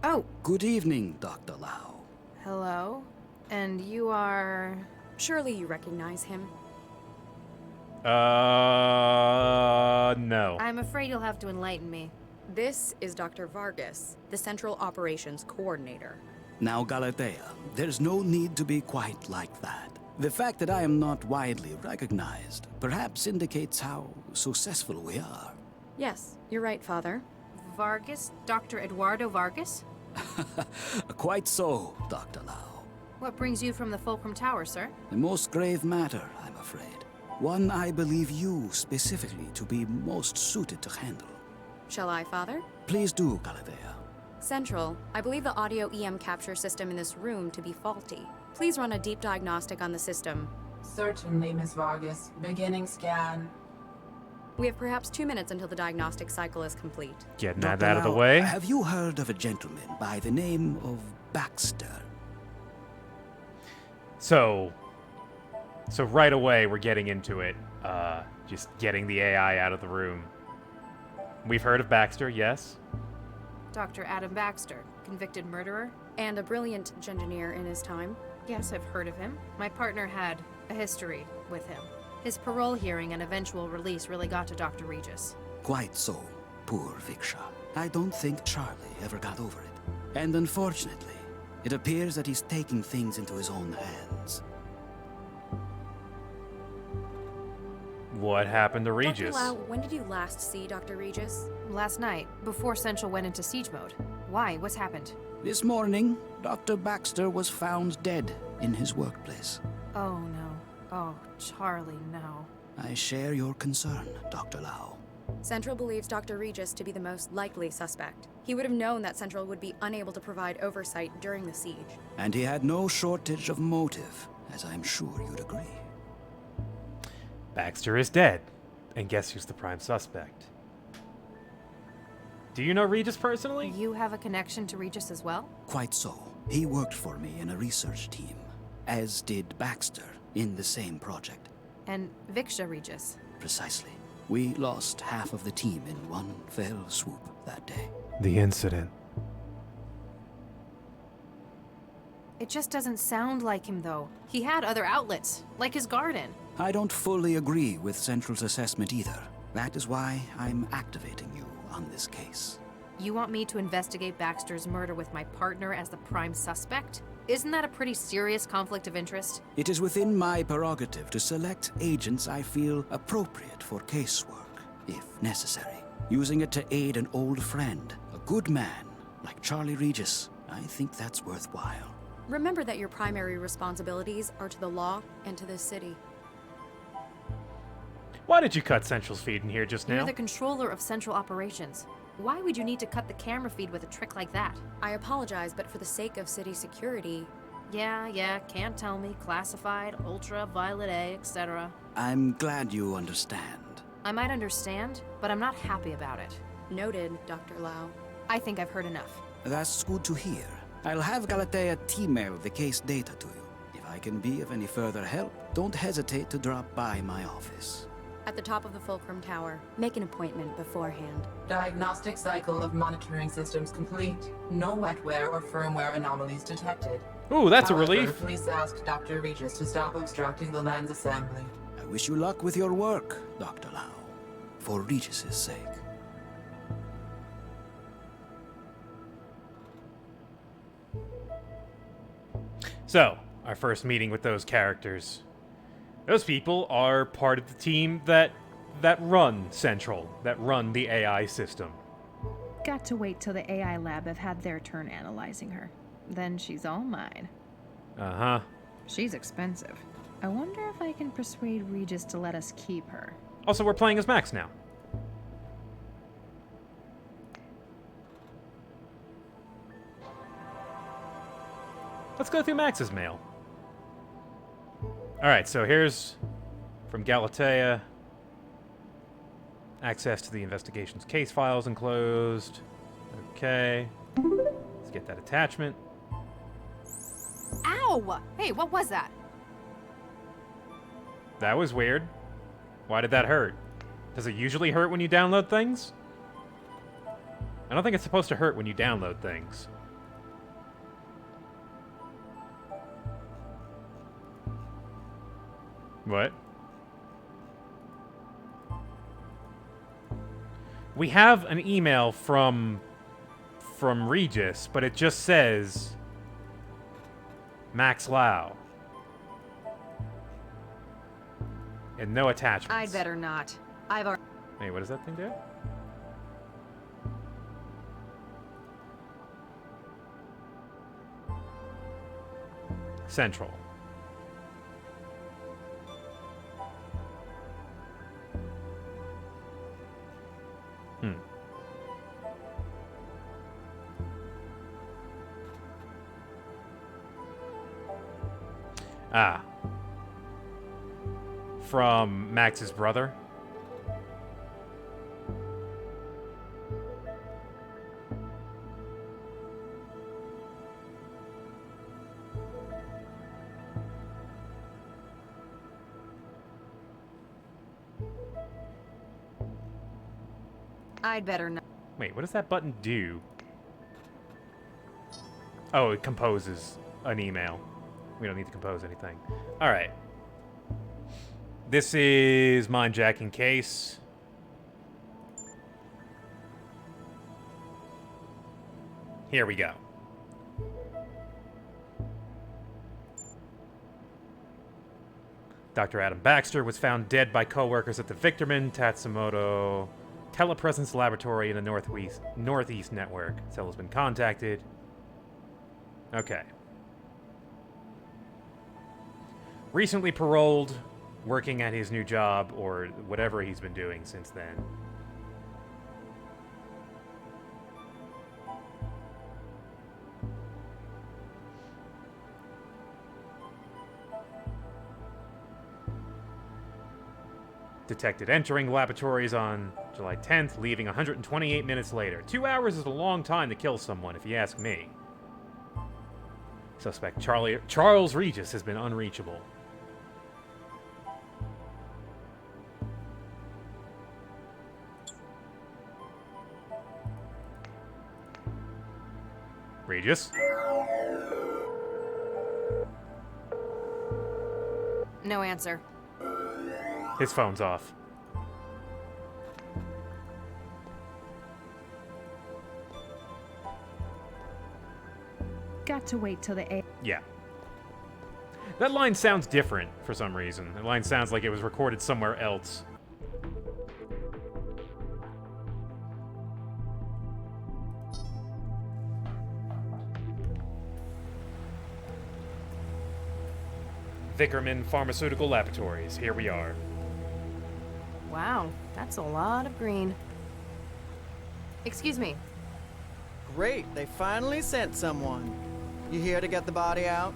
Oh, good evening, Dr. Lau. Hello? And you are... Surely you recognize him. No. I'm afraid you'll have to enlighten me. This is Dr. Vargas, the Central Operations Coordinator. Now, Galatea, there's no need to be quite like that. The fact that I am not widely recognized perhaps indicates how successful we are. Yes, you're right, Father. Vargas? Dr. Eduardo Vargas? Quite so, Dr. Lau. What brings you from the Fulcrum Tower, sir? A most grave matter, I'm afraid. One I believe you specifically to be most suited to handle. Shall I, Father? Please do, Galatea. Central, I believe the audio EM capture system in this room to be faulty. Please run a deep diagnostic on the system. Certainly, Miss Vargas. Beginning scan. We have perhaps 2 minutes until the diagnostic cycle is complete. Getting Dr. that out of the Lau, way. Have you heard of a gentleman by the name of Baxter? So right away we're getting into it. Just getting the AI out of the room. We've heard of Baxter, yes? Dr. Adam Baxter, convicted murderer? And a brilliant engineer in his time. Yes, I've heard of him. My partner had a history with him. His parole hearing and eventual release really got to Dr. Regis. Quite so, poor Viksha. I don't think Charlie ever got over it. And unfortunately, it appears that he's taking things into his own hands. What happened to Regis? Dr. Lau, when did you last see Dr. Regis? Last night, before Central went into siege mode. Why? What's happened? This morning, Dr. Baxter was found dead in his workplace. Oh, no. Oh, Charlie, no. I share your concern, Dr. Lau. Central believes Dr. Regis to be the most likely suspect. He would have known that Central would be unable to provide oversight during the siege. And he had no shortage of motive, as I'm sure you'd agree. Baxter is dead. And guess who's the prime suspect? Do you know Regis personally? You have a connection to Regis as well? Quite so. He worked for me in a research team, as did Baxter in the same project. And Viksha Regis? Precisely. We lost half of the team in one fell swoop that day. The incident. It just doesn't sound like him, though. He had other outlets, like his garden. I don't fully agree with Central's assessment either. That is why I'm activating you on this case. You want me to investigate Baxter's murder with my partner as the prime suspect? Isn't that a pretty serious conflict of interest? It is within my prerogative to select agents I feel appropriate for casework, if necessary. Using it to aid an old friend, a good man, like Charlie Regis, I think that's worthwhile. Remember that your primary responsibilities are to the law and to this city. Why did you cut Central's feed in here just now? You're the controller of Central Operations. Why would you need to cut the camera feed with a trick like that? I apologize, but for the sake of city security... Yeah, can't tell me. Classified, ultraviolet A, etc. I'm glad you understand. I might understand, but I'm not happy about it. Noted, Dr. Lau. I think I've heard enough. That's good to hear. I'll have Galatea email the case data to you. If I can be of any further help, don't hesitate to drop by my office. At the top of the Fulcrum Tower. Make an appointment beforehand. Diagnostic cycle of monitoring systems complete. No wetware or firmware anomalies detected. Ooh, that's However, a relief. Please ask Dr. Regis to stop obstructing the land's assembly. I wish you luck with your work, Dr. Lau. For Regis's sake. So, our first meeting with those characters. Those people are part of the team that run Central, that run the AI system. Got to wait till the AI lab have had their turn analyzing her. Then she's all mine. Uh-huh. She's expensive. I wonder if I can persuade Regis to let us keep her. Also, we're playing as Max now. Let's go through Max's mail. Alright, so here's from Galatea. Access to the investigation's case files enclosed. Okay. Let's get that attachment. Ow! Hey, what was that? That was weird. Why did that hurt? Does it usually hurt when you download things? I don't think it's supposed to hurt when you download things. What? We have an email from Regis, but it just says Max Lau. And no attachments. I'd better not. I've already... Wait, what does that thing do? Central. Ah. From Max's brother. I'd better not. Wait, what does that button do? Oh, it composes an email. We don't need to compose anything. All right. This is Mindjacking Case. Here we go. Dr. Adam Baxter was found dead by co-workers at the Victorman Tatsumoto Telepresence Laboratory in the Northeast Network. Cell has been contacted. Okay. Recently paroled, working at his new job, or whatever he's been doing since then. Detected entering laboratories on July 10th, leaving 128 minutes later. 2 hours is a long time to kill someone, if you ask me. Suspect Charles Regis has been unreachable. Regis? No answer. His phone's off. Got to wait till the Yeah. That line sounds different for some reason. That line sounds like it was recorded somewhere else. Vickerman Pharmaceutical Laboratories. Here we are. Wow, that's a lot of green. Excuse me. Great, they finally sent someone. You here to get the body out?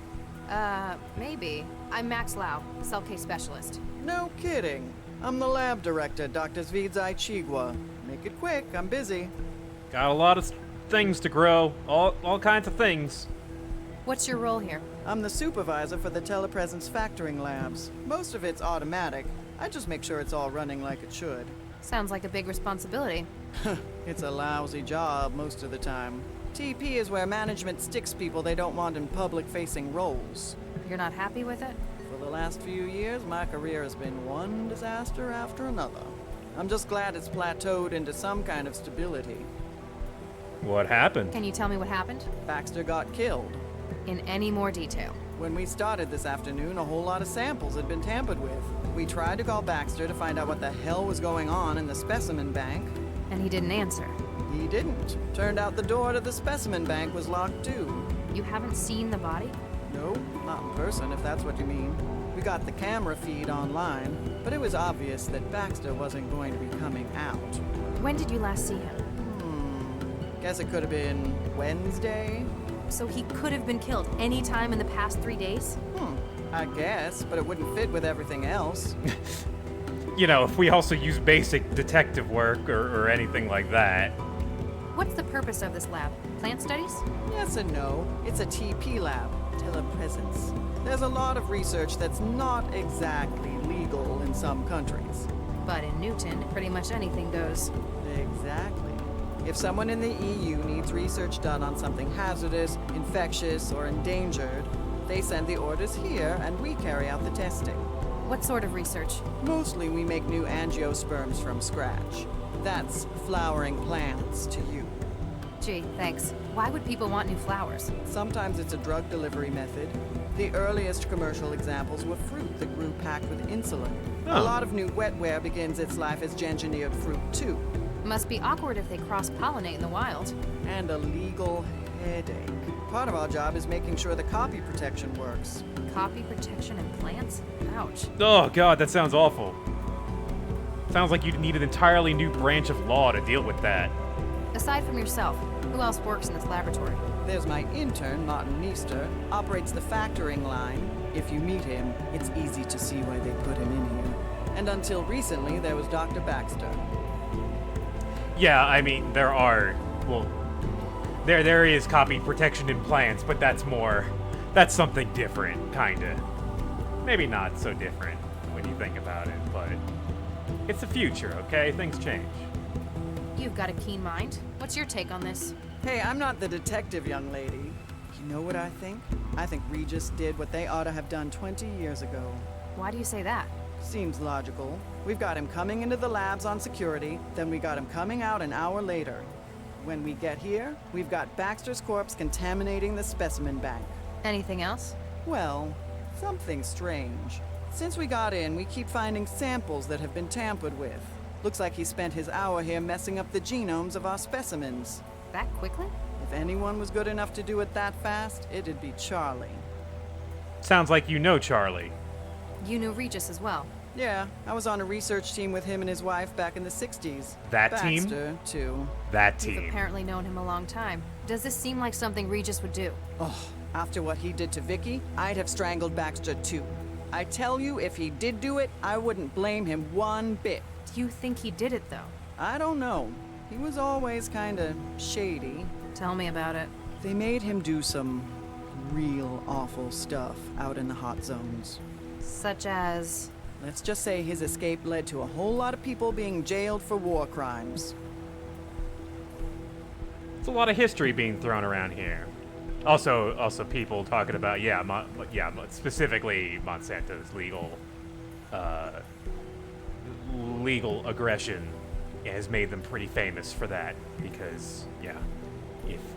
Maybe. I'm Max Lau, cell case specialist. No kidding. I'm the lab director, Dr. Zvidzai Chigwa. Make it quick, I'm busy. Got a lot of things to grow. All kinds of things. What's your role here? I'm the supervisor for the telepresence factoring labs. Most of it's automatic. I just make sure it's all running like it should. Sounds like a big responsibility. It's a lousy job most of the time. TP is where management sticks people they don't want in public-facing roles. You're not happy with it? For the last few years, my career has been one disaster after another. I'm just glad it's plateaued into some kind of stability. What happened? Can you tell me what happened? Baxter got killed. In any more detail? When we started this afternoon, a whole lot of samples had been tampered with. We tried to call Baxter to find out what the hell was going on in the specimen bank. And he didn't answer? He didn't. Turned out the door to the specimen bank was locked too. You haven't seen the body? No, not in person, if that's what you mean. We got the camera feed online, but it was obvious that Baxter wasn't going to be coming out. When did you last see him? Guess it could have been Wednesday? So he could have been killed any time in the past 3 days? I guess, but it wouldn't fit with everything else. You know, if we also use basic detective work or anything like that. What's the purpose of this lab? Plant studies? Yes and no. It's a TP lab, telepresence. There's a lot of research that's not exactly legal in some countries. But in Newton, pretty much anything goes. Exactly. If someone in the EU needs research done on something hazardous, infectious, or endangered, they send the orders here and we carry out the testing. What sort of research? Mostly we make new angiosperms from scratch. That's flowering plants to you. Gee, thanks. Why would people want new flowers? Sometimes it's a drug delivery method. The earliest commercial examples were fruit that grew packed with insulin. A lot of new wetware begins its life as engineered fruit too. Must be awkward if they cross-pollinate in the wild. And a legal headache. Part of our job is making sure the copy protection works. Copy protection in plants? Ouch. Oh god, that sounds awful. Sounds like you'd need an entirely new branch of law to deal with that. Aside from yourself, who else works in this laboratory? There's my intern, Martin Meester, operates the factoring line. If you meet him, it's easy to see why they put him in here. And until recently, there was Dr. Baxter. Yeah, I mean, there is copy protection in plants, but that's something different, kinda. Maybe not so different when you think about it, but it's the future, okay? Things change. You've got a keen mind. What's your take on this? Hey, I'm not the detective, young lady. You know what I think? I think Regis did what they ought to have done 20 years ago. Why do you say that? Seems logical. We've got him coming into the labs on security, then we got him coming out an hour later. When we get here, we've got Baxter's corpse contaminating the specimen bank. Anything else? Well, something strange. Since we got in, we keep finding samples that have been tampered with. Looks like he spent his hour here messing up the genomes of our specimens. That quickly? If anyone was good enough to do it that fast, it'd be Charlie. Sounds like you know Charlie. You knew Regis as well. Yeah, I was on a research team with him and his wife back in the 60s. That team? Baxter, too. That team. You've apparently known him a long time. Does this seem like something Regis would do? Oh, after what he did to Vicky, I'd have strangled Baxter too. I tell you, if he did do it, I wouldn't blame him one bit. Do you think he did it, though? I don't know. He was always kinda shady. Tell me about it. They made him do some real awful stuff out in the hot zones. Such as? Let's just say his escape led to a whole lot of people being jailed for war crimes. It's a lot of history being thrown around here. Also people talking about, specifically Monsanto's legal legal aggression has made them pretty famous for that. Because, yeah,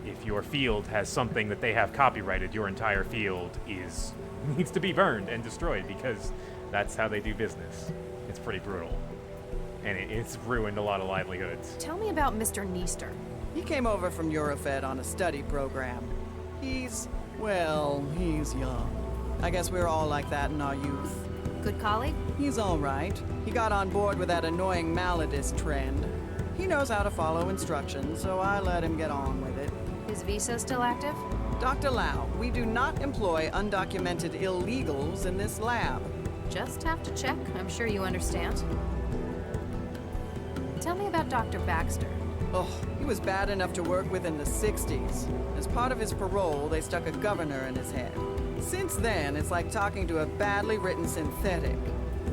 if your field has something that they have copyrighted, your entire field needs to be burned and destroyed, because that's how they do business. It's pretty brutal. And it's ruined a lot of livelihoods. Tell me about Mr. Neester. He came over from Eurofed on a study program. He's young. I guess we're all like that in our youth. Good colleague? He's all right. He got on board with that annoying Maladist trend. He knows how to follow instructions, so I let him get on with it. Is visa still active? Dr. Lau, we do not employ undocumented illegals in this lab. Just have to check. I'm sure you understand. Tell me about Dr. Baxter. Oh, he was bad enough to work with in the 60s. As part of his parole, they stuck a governor in his head. Since then, it's like talking to a badly written synthetic.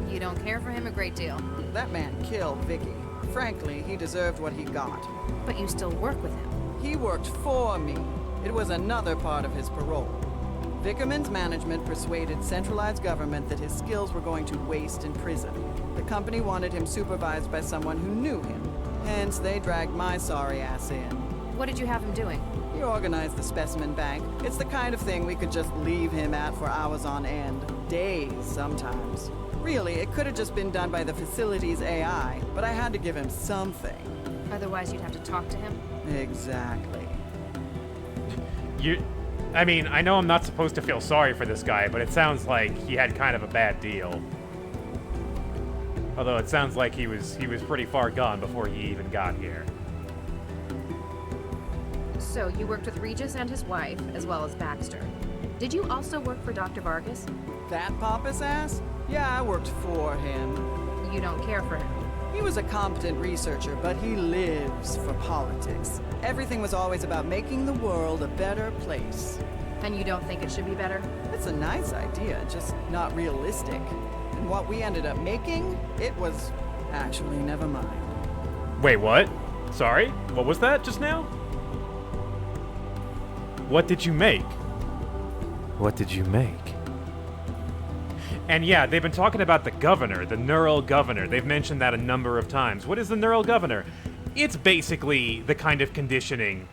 You don't care for him a great deal. That man killed Vicky. Frankly, he deserved what he got. But you still work with him. He worked for me. It was another part of his parole. Vickerman's management persuaded centralized government that his skills were going to waste in prison. The company wanted him supervised by someone who knew him. Hence, they dragged my sorry ass in. What did you have him doing? He organized the specimen bank. It's the kind of thing we could just leave him at for hours on end. Days, sometimes. Really, it could have just been done by the facility's AI, but I had to give him something. Otherwise, you'd have to talk to him? Exactly. I mean, I know I'm not supposed to feel sorry for this guy, but it sounds like he had kind of a bad deal. Although it sounds like he was pretty far gone before he even got here. So, you worked with Regis and his wife, as well as Baxter. Did you also work for Dr. Vargas? That pompous ass? Yeah, I worked for him. You don't care for him? He was a competent researcher, but he lives for politics. Everything was always about making the world a better place. And you don't think it should be better? That's a nice idea, just not realistic. And what we ended up making, it was actually never mind. Wait, what? Sorry? What was that just now? What did you make? What did you make? And yeah, they've been talking about the governor, the neural governor. They've mentioned that a number of times. What is the neural governor? It's basically the kind of conditioning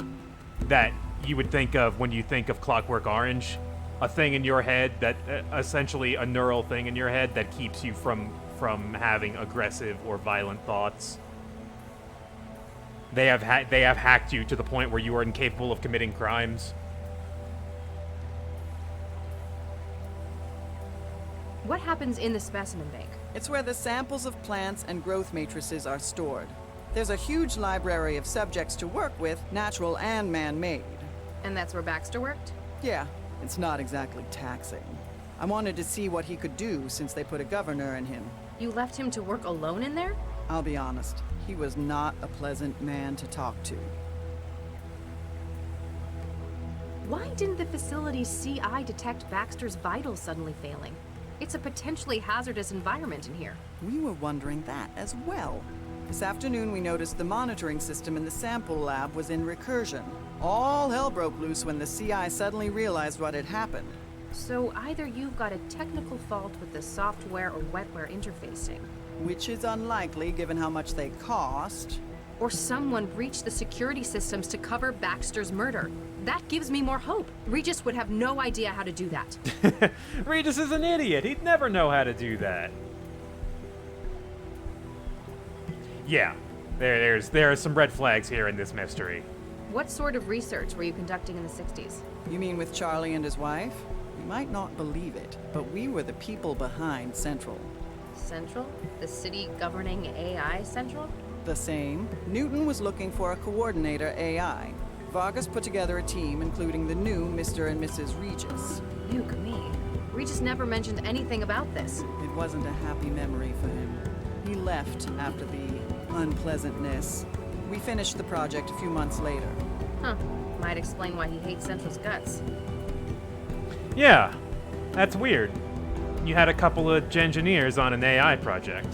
that you would think of when you think of Clockwork Orange. A thing in your head that, essentially a neural thing in your head that keeps you from having aggressive or violent thoughts. They have hacked you to the point where you are incapable of committing crimes. What happens in the specimen bank? It's where the samples of plants and growth matrices are stored. There's a huge library of subjects to work with, natural and man-made. And that's where Baxter worked? Yeah, it's not exactly taxing. I wanted to see what he could do since they put a governor in him. You left him to work alone in there? I'll be honest, he was not a pleasant man to talk to. Why didn't the facility's CI detect Baxter's vitals suddenly failing? It's a potentially hazardous environment in here. We were wondering that as well. This afternoon we noticed the monitoring system in the sample lab was in recursion. All hell broke loose when the CI suddenly realized what had happened. So either you've got a technical fault with the software or wetware interfacing. Which is unlikely given how much they cost. Or someone breached the security systems to cover Baxter's murder. That gives me more hope. Regis would have no idea how to do that. Regis is an idiot. He'd never know how to do that. Yeah, there are some red flags here in this mystery. What sort of research were you conducting in the 60s? You mean with Charlie and his wife? You might not believe it, but we were the people behind Central. Central? The city governing AI Central? The same. Newton was looking for a coordinator AI. Vargas put together a team, including the new Mr. and Mrs. Regis. Nuke me. Regis never mentioned anything about this. It wasn't a happy memory for him. He left after the unpleasantness. We finished the project a few months later. Huh. Might explain why he hates Central's guts. Yeah, that's weird. You had a couple of engineers on an AI project.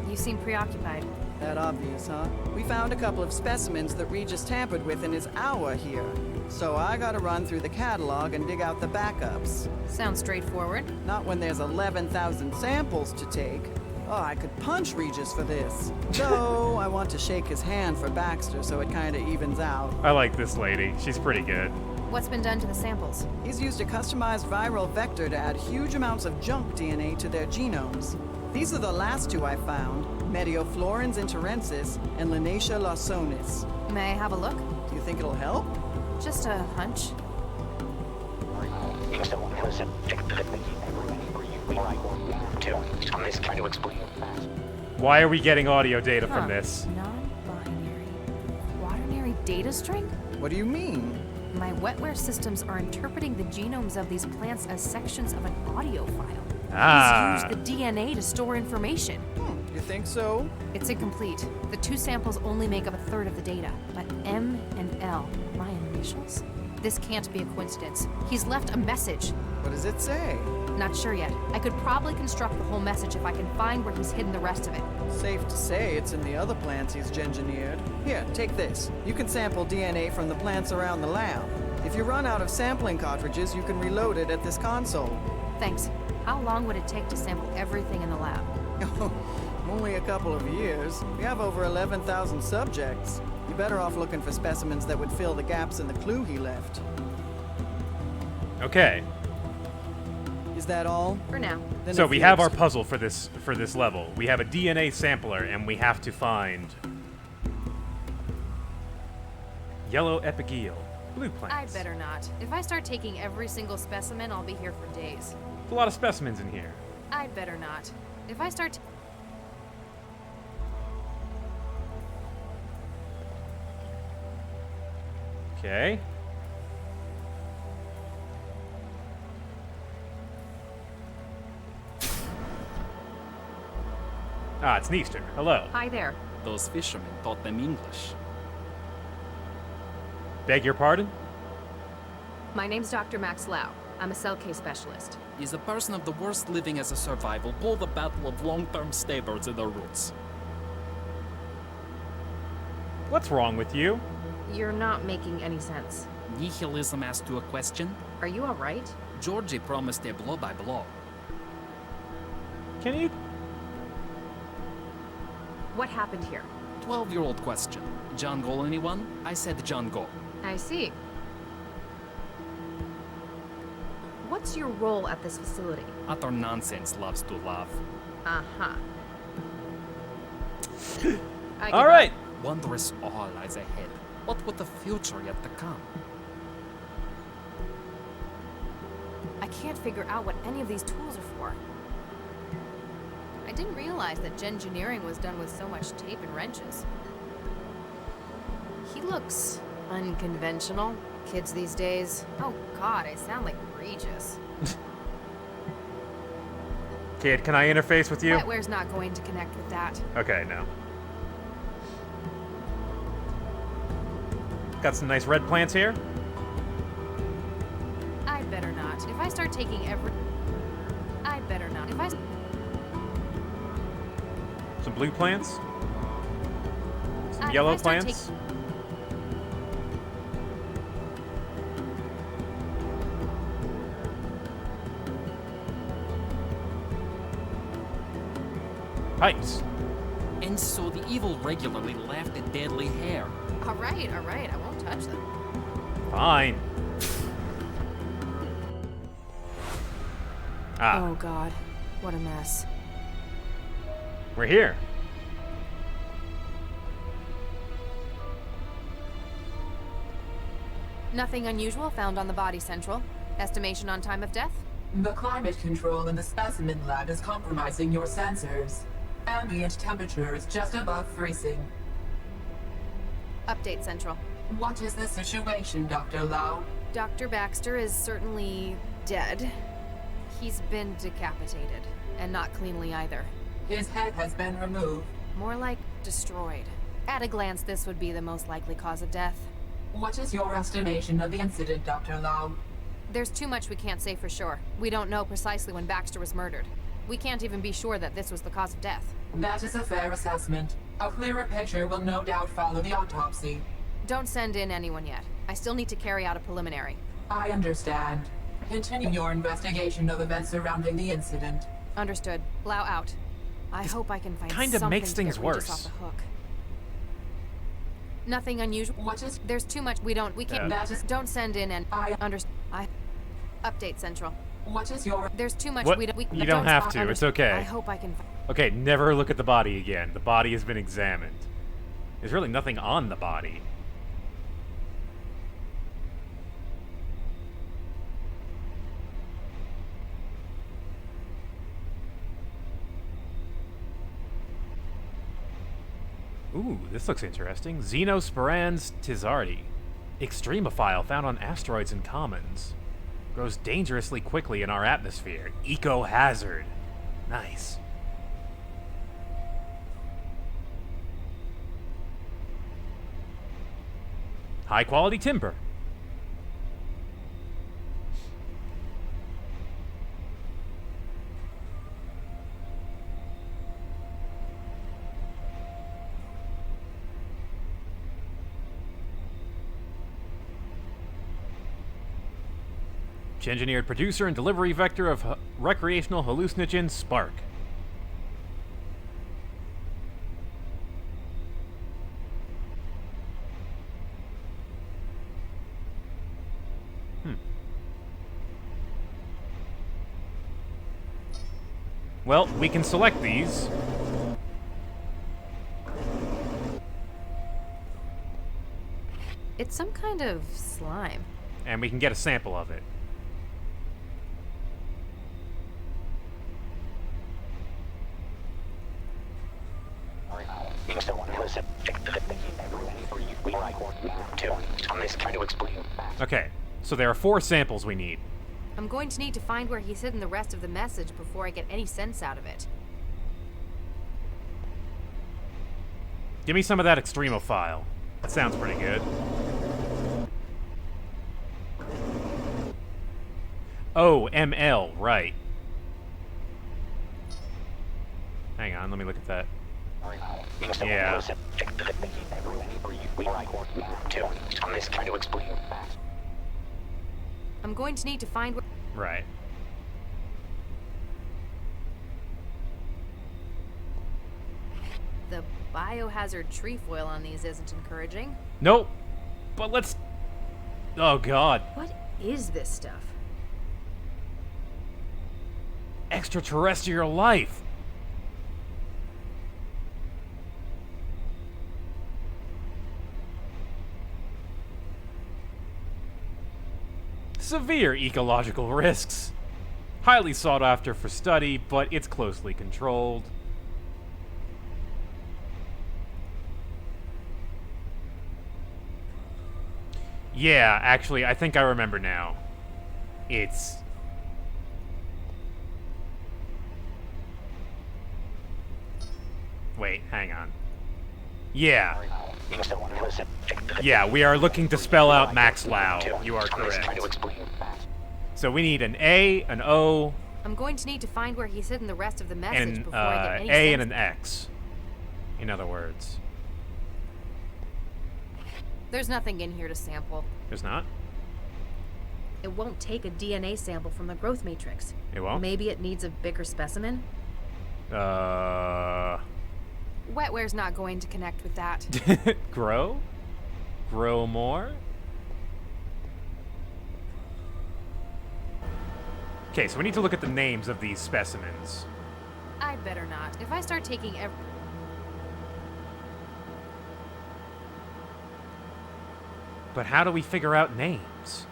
You seem preoccupied. That obvious, huh? We found a couple of specimens that Regis tampered with in his hour here. So I gotta run through the catalog and dig out the backups. Sounds straightforward. Not when there's 11,000 samples to take. Oh, I could punch Regis for this. Though, I want to shake his hand for Baxter so it kinda evens out. I like this lady. She's pretty good. What's been done to the samples? He's used a customized viral vector to add huge amounts of junk DNA to their genomes. These are the last two I found, Medioflorens interensis and Linacia lawsonis. May I have a look? Do you think it'll help? Just a hunch. Why are we getting audio data from this? Non-binary. Quaternary data string? What do you mean? My wetware systems are interpreting the genomes of these plants as sections of an audio file. Ah. He's used the DNA to store information. You think so? It's incomplete. The two samples only make up a third of the data. But M and L, my initials? This can't be a coincidence. He's left a message. What does it say? Not sure yet. I could probably construct the whole message if I can find where he's hidden the rest of it. Safe to say it's in the other plants he's gengineered. Here, take this. You can sample DNA from the plants around the lab. If you run out of sampling cartridges, you can reload it at this console. Thanks. How long would it take to sample everything in the lab? Only a couple of years. We have over 11,000 subjects. You're better off looking for specimens that would fill the gaps in the clue he left. Okay. Is that all? For now. Then So if we you have our puzzle for this level. We have a DNA sampler, and we have to find yellow epigeel, blue plants. I'd better not. If I start taking every single specimen, I'll be here for days. There's a lot of specimens in here. I'd better not. If I start... Okay. Ah, it's Neester. Hello. Hi there. Those fishermen taught them English. Beg your pardon? My name's Dr. Max Lau. I'm a cell case specialist. Is a person of the worst living as a survival pull the battle of long-term stable to their roots? What's wrong with you? You're not making any sense. Nihilism asked you a question? Are you alright? Georgie promised a blow by blow. Can you... What happened here? 12-year-old question. John Gol anyone? I said John Gol. I see. What's your role at this facility? Utter nonsense loves to laugh. Uh-huh. All right. Wondrous all lies ahead. What would the future yet to come? I can't figure out what any of these tools are for. I didn't realize that gengineering was done with so much tape and wrenches. He looks unconventional. Kids these days. Oh god, I sound like Regis. Kid, can I interface with you? Wetware's not going to connect with that. Okay, no. Got some nice red plants here. I'd better not. If I start taking every... I'd better not. If I... Some blue plants. Some if yellow I start plants. Pipes. And so the evil regularly laughed at deadly hair. Alright, I won't touch them. Fine. Ah, Oh god, what a mess. we're here. Nothing unusual found on the body, Central. Estimation on time of death? The climate control in the specimen lab is compromising your sensors. Ambient temperature is just above freezing. Update, Central. What is the situation, Dr. Lau? Dr. Baxter is certainly dead. He's been decapitated, and not cleanly either. His head has been removed. More like destroyed. At a glance, this would be the most likely cause of death. What is your estimation of the incident, Dr. Lau? There's too much we can't say for sure. We don't know precisely when Baxter was murdered. We can't even be sure that this was the cause of death. That is a fair assessment. A clearer picture will no doubt follow the autopsy. Don't send in anyone yet. I still need to carry out a preliminary. I understand. Continue your investigation of events surrounding the incident. Understood. Lao out. I hope I can find kinda something makes to things get Regis worse. off the hook. Nothing unusual. What is? There's too much. We can't. That is. Don't send in and update Central. What is your? There's too much. What? We You don't have to. It's okay. I hope I can. Okay, never look at the body again. The body has been examined. There's really nothing on the body. Ooh, this looks interesting. Xenosporans tizardi. Extremophile found on asteroids and commons. Grows dangerously quickly in our atmosphere. Eco-hazard. Nice. High-quality timber. Engineered producer and delivery vector of recreational hallucinogen Spark. Well, we can select these. It's some kind of slime. And we can get a sample of it. Okay, so there are 4 samples we need. I'm going to need to find where he's hidden the rest of the message before I get any sense out of it. Give me some of that extremophile. That sounds pretty good. Oh, ML, right. Hang on, let me look at that. Yeah. I'm going to need to find where... Right. The biohazard trefoil on these isn't encouraging. Nope. But let's... Oh, God. What is this stuff? Extraterrestrial life. Severe ecological risks. Highly sought after for study, but it's closely controlled. Yeah, actually, I think I remember now. It's... Wait, hang on. Yeah. Yeah, we are looking to spell out Max Lau. You are correct. So we need an A, an O, I'm going to need to find where he's hidden the rest of the message and before I get any A sense. and an X. In other words. There's nothing in here to sample. There's not? It won't take a DNA sample from the growth matrix. It won't? Maybe it needs a bigger specimen? Wetware's not going to connect with that. Grow? Grow more? Okay, so we need to look at the names of these specimens. I'd better not. If I start taking But how do we figure out names?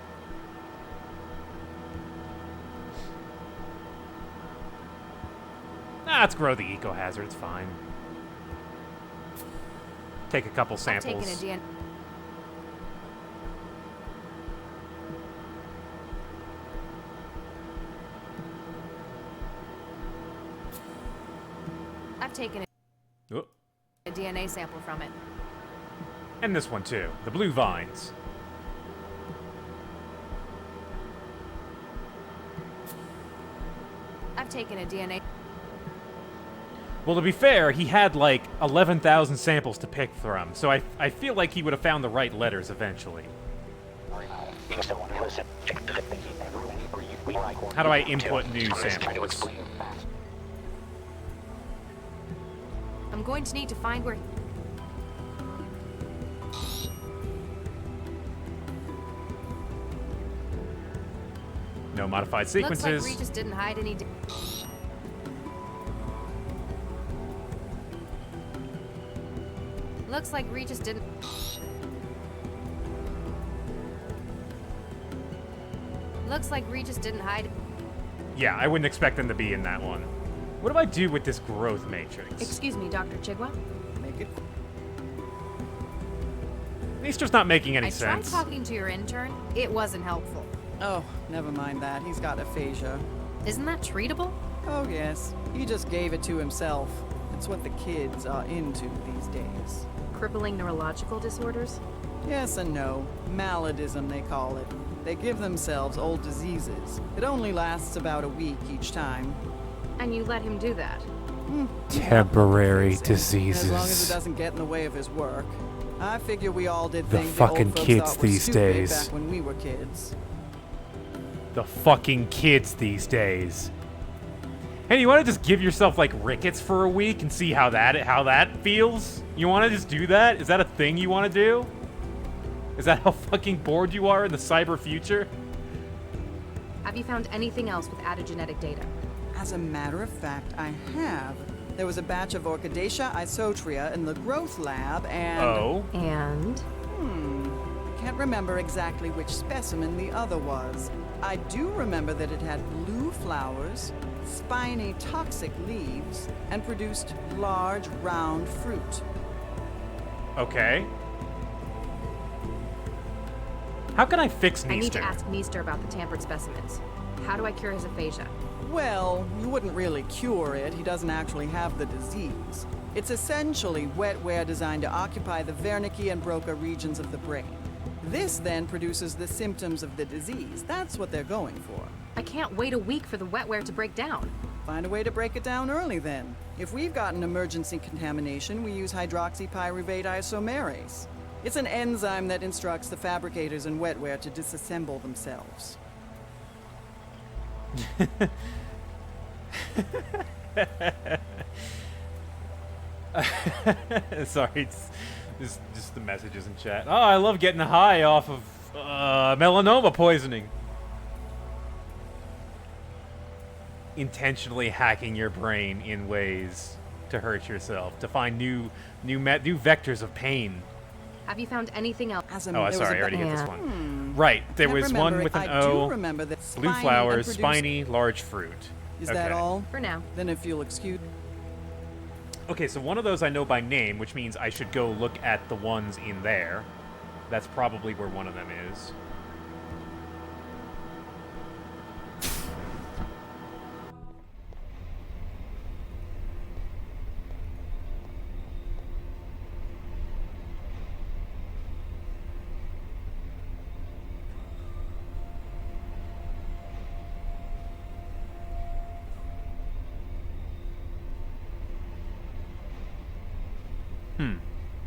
Let's grow the eco-hazard, it's fine. Take a couple samples. I've taken a DNA. I've taken a DNA sample from it. And this one too, the blue vines. I've taken a DNA. Well, to be fair, he had like 11,000 samples to pick from, so I feel like he would have found the right letters eventually. How do I input new samples? I'm going to need to find where... No modified sequences. Looks like Regis didn't hide any... Looks like Regis didn't... Looks like Regis didn't hide... Yeah, I wouldn't expect them to be in that one. What do I do with this growth matrix? Excuse me, Dr. Chigwa? Make it... He's just not making any I sense. tried talking to your intern. It wasn't helpful. Oh, never mind that. He's got aphasia. Isn't that treatable? Oh, yes. He just gave it to himself. It's what the kids are into these days. Crippling neurological disorders? Yes and no. Maladism, they call it. They give themselves old diseases. It only lasts about a week each time. And you let him do that? Temporary diseases. As long as it doesn't get in the way of his work. I figure we all did The things fucking the old folks kids thought were these stupid days. back when we were kids. The fucking kids these days. Hey, you want to just give yourself like rickets for a week and see how that feels? You want to just do that? Is that a thing you want to do? Is that how fucking bored you are in the cyber future? Have you found anything else with added genetic data? As a matter of fact, I have. There was a batch of Orchidaceae isotria in the growth lab and... Oh? And? Can't remember exactly which specimen the other was. I do remember that it had blue flowers, spiny toxic leaves, and produced large round fruit. Okay. How can I fix Neaster? I need to ask Neaster about the tampered specimens. How do I cure his aphasia? Well, you wouldn't really cure it. He doesn't actually have the disease. It's essentially wetware designed to occupy the Wernicke and Broca regions of the brain. This then produces the symptoms of the disease. That's what they're going for. I can't wait a week for the wetware to break down. Find a way to break it down early then. If we've got an emergency contamination, we use hydroxypyruvate isomerase. It's an enzyme that instructs the fabricators in wetware to disassemble themselves. Sorry, it's just the messages in chat. Oh, I love getting high off of melanoma poisoning. Intentionally hacking your brain in ways to hurt yourself, to find new vectors of pain. Have you found anything else? Oh, sorry, I already hit this one. Right, there was one with an O, blue flowers, spiny, large fruit. Is that all? For now. Then if you'll excuse... Okay, so one of those I know by name, which means I should go look at the ones in there. That's probably where one of them is.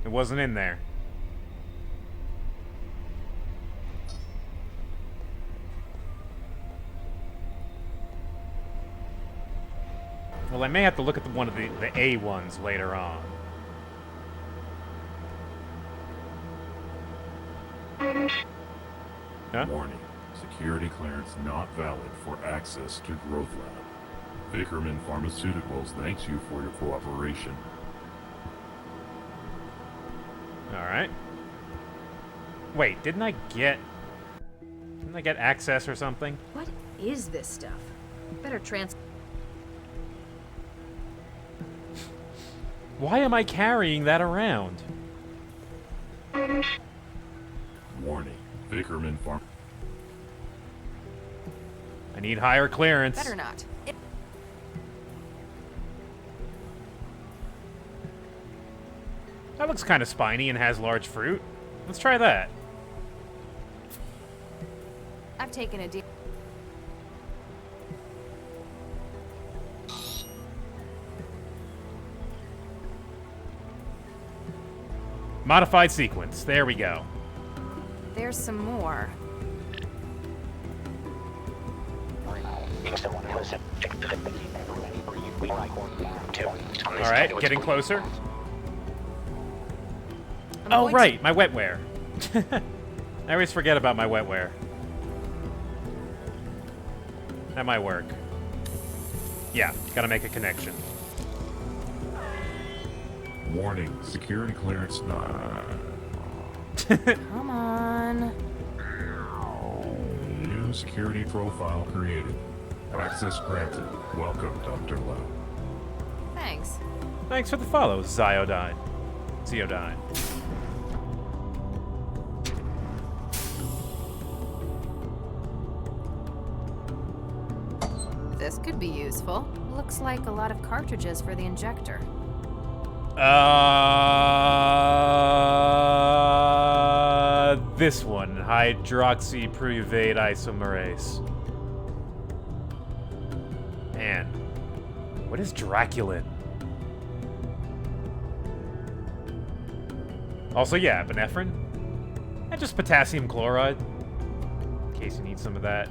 It wasn't in there. Well, I may have to look at one of the A ones later on. Huh? Warning. Security clearance not valid for access to Growth Lab. Vickerman Pharmaceuticals thanks you for your cooperation. Alright. Wait, didn't I get access or something? What is this stuff? Better Why am I carrying that around? Warning. Vickerman Pharm... I need higher clearance. Better not. That looks kind of spiny and has large fruit. Let's try that. I've taken a deal. Modified sequence. There we go. There's some more. Alright, getting closer. Oh, right, my wetware. I always forget about my wetware. That might work. Yeah, gotta make a connection. Warning, security clearance not. Come on. New security profile created. Access granted. Welcome, Dr. Lau. Thanks. Thanks for the follow, Ziodyne. Ziodyne. This could be useful. Looks like a lot of cartridges for the injector. This one, hydroxypruvate isomerase. Man, what is Draculin? Also, yeah, epinephrine. And just potassium chloride, in case you need some of that.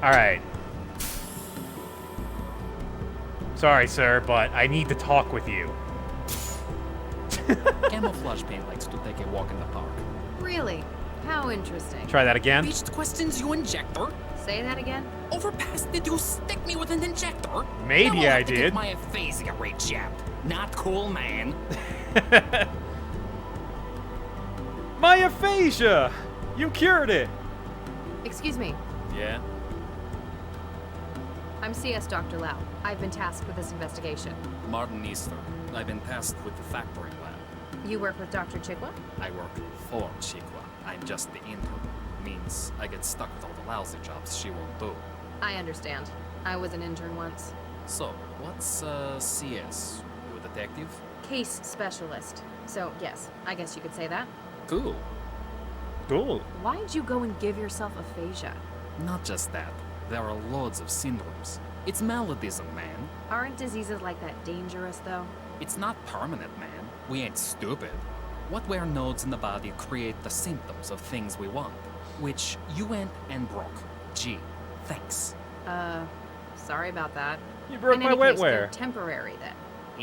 Alright. Sorry, sir, but I need to talk with you. Camouflage paint likes to take a walk in the park. Really? How interesting. Try that again. Beached questions, you injector. Say that again? Overpass, did you stick me with an injector? Maybe now I did. Get my aphasia rate jabbed. Not cool, man. My aphasia! You cured it! Excuse me. Yeah? I'm CS Dr. Lau. I've been tasked with this investigation. Martin Easter. I've been tasked with the factory lab. You work with Dr. Chigwa? I work for Chikwa. I'm just the intern. Means I get stuck with all the lousy jobs she won't do. I understand. I was an intern once. So, what's CS? You a detective? Case specialist. So, yes, I guess you could say that. Cool. Cool. Why'd you go and give yourself aphasia? Not just that. There are loads of syndromes. It's maladies, man. Aren't diseases like that dangerous, though? It's not permanent, man. We ain't stupid. What nodes in the body create the symptoms of things we want, which you went and broke. Gee, thanks. Sorry about that. You broke in my any case, they're wetware. temporary, then.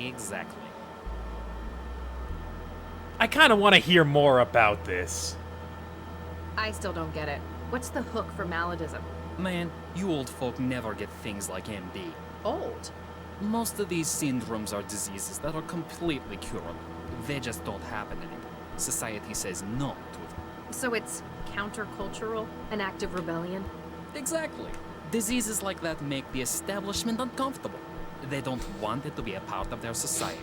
Exactly. I kind of want to hear more about this. I still don't get it. What's the hook for maladism? Man, you old folk never get things like MD. Old? Most of these syndromes are diseases that are completely curable. They just don't happen anymore. Society says no to them. So it's countercultural? An act of rebellion? Exactly. Diseases like that make the establishment uncomfortable. They don't want it to be a part of their society.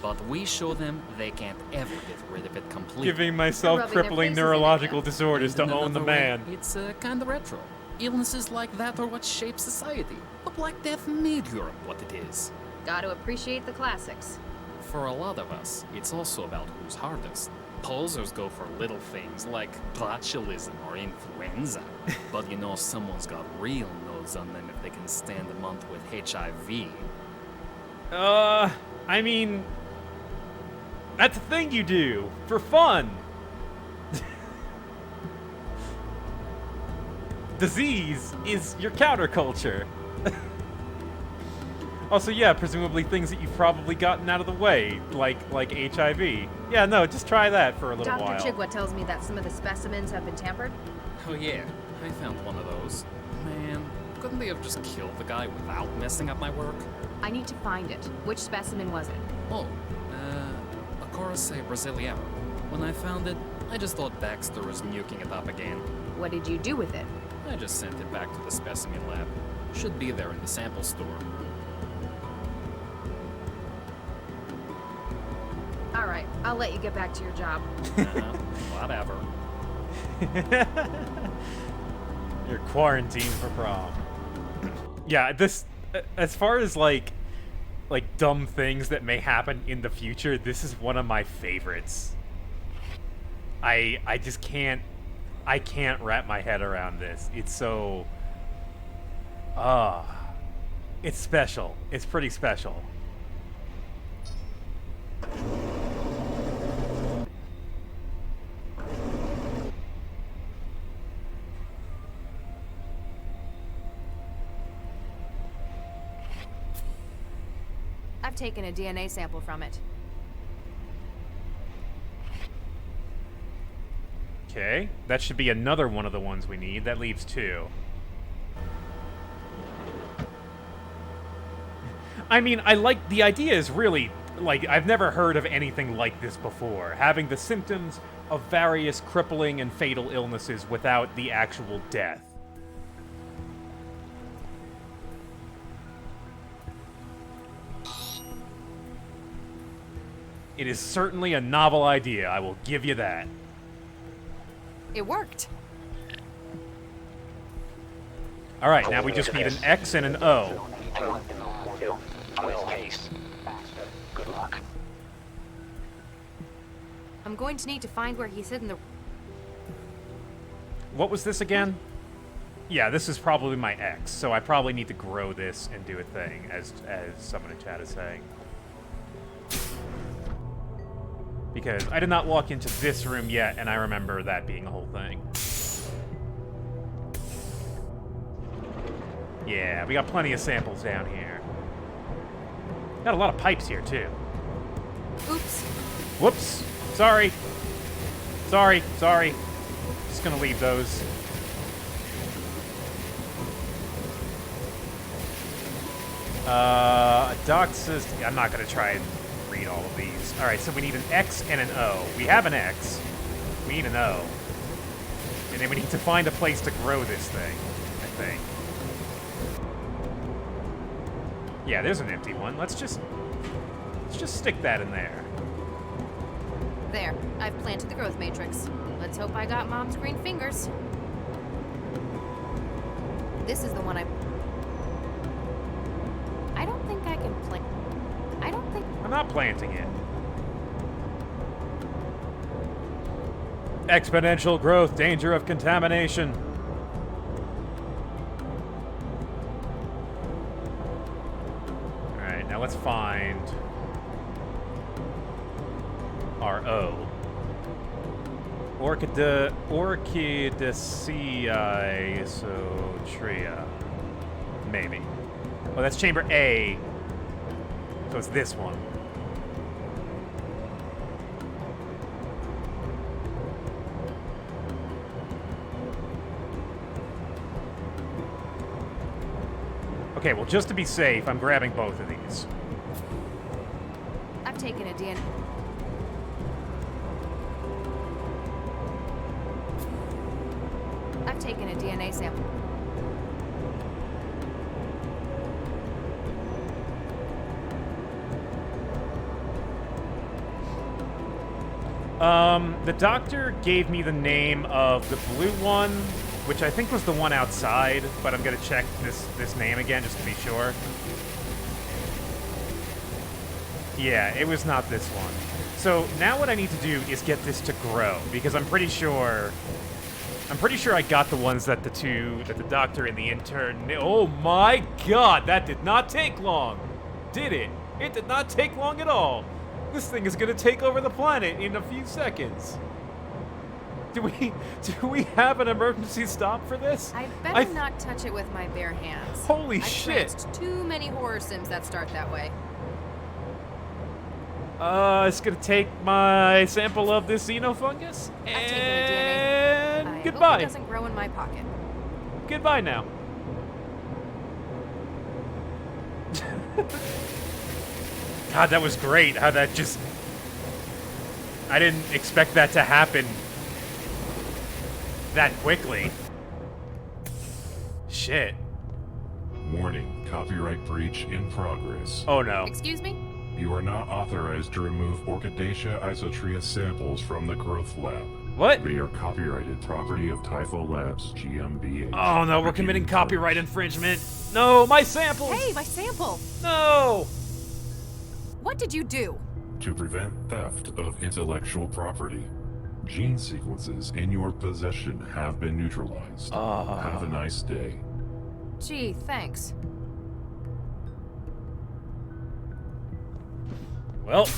But we show them they can't ever get rid of it completely. Giving myself crippling neurological disorders to own the man. It's kind of retro. Illnesses like that are what shape society. The Black Death made Europe what it is. Gotta appreciate the classics. For a lot of us, it's also about who's hardest. Posers go for little things like botulism or influenza. But you know someone's got real nodes on them if they can stand a month with HIV. I mean... That's a thing you do, for fun! Disease is your counterculture. Also, yeah, presumably things that you've probably gotten out of the way, like HIV. Yeah, no, just try that for a little while. Dr. Chigwa tells me that some of the specimens have been tampered. Oh yeah, I found one of those. Man, couldn't they have just killed the guy without messing up my work? I need to find it. Which specimen was it? Oh, Acoraceae brasiliana. When I found it, I just thought Baxter was nuking it up again. What did you do with it? I just sent it back to the specimen lab. Should be there in the sample store. Alright, I'll let you get back to your job. Whatever. You're quarantined for prom. Yeah, this, as far as like dumb things that may happen in the future, this is one of my favorites. I just can't, I can't wrap my head around this. It's so, Ah. It's special. It's pretty special. I've taken a DNA sample from it. Okay, that should be another one of the ones we need. That leaves 2. I mean, the idea is really, I've never heard of anything like this before. Having the symptoms of various crippling and fatal illnesses without the actual death. It is certainly a novel idea, I will give you that. It worked. Alright, now we just need an X and an O. Good luck. I'm going to need to find where he's hidden the... What was this again? Yeah, this is probably my X, so I probably need to grow this and do a thing, as someone in chat is saying. Because I did not walk into this room yet, and I remember that being a whole thing. Yeah, we got plenty of samples down here. Got a lot of pipes here, too. Oops. Whoops. Sorry. Sorry. Just gonna leave those. Doc says... I'm not gonna try and read all of these. Alright, so we need an X and an O. We have an X. We need an O. And then we need to find a place to grow this thing, I think. Yeah, there's an empty one. Let's just stick that in there. There. I've planted the growth matrix. Let's hope I got Mom's green fingers. This is the one I don't think I can plant. I don't think... I'm not planting it. Exponential growth, danger of contamination. Alright, now let's find our O. Orchidaceae isotria. Maybe. Oh, that's chamber A. So it's this one. Okay, well, just to be safe, I'm grabbing both of these. I've taken a DNA. I've taken a DNA sample. The doctor gave me the name of the blue one, which I think was the one outside, but I'm gonna check this name again just to be sure. Yeah, it was not this one. So now what I need to do is get this to grow, because I'm pretty sure I got the ones that the doctor and the intern... Oh my god, that did not take long! Did it? It did not take long at all! This thing is gonna take over the planet in a few seconds. Do we have an emergency stop for this? I better not touch it with my bare hands. Holy shit! I've too many horror sims that start that way. It's gonna take my sample of this xenofungus, and goodbye. Hope it doesn't grow in my pocket. Goodbye now. God, that was great. How that just... I didn't expect that to happen that quickly. Shit. Warning, copyright breach in progress. Oh no. Excuse me? You are not authorized to remove Orchidaceae isotria samples from the growth lab. What? They are copyrighted property of Typho Labs GmbH. Oh no, we're committing copyright infringement. No, my samples! Hey, my sample! No! What did you do? To prevent theft of intellectual property, gene sequences in your possession have been neutralized. Have a nice day. Gee, thanks. Well.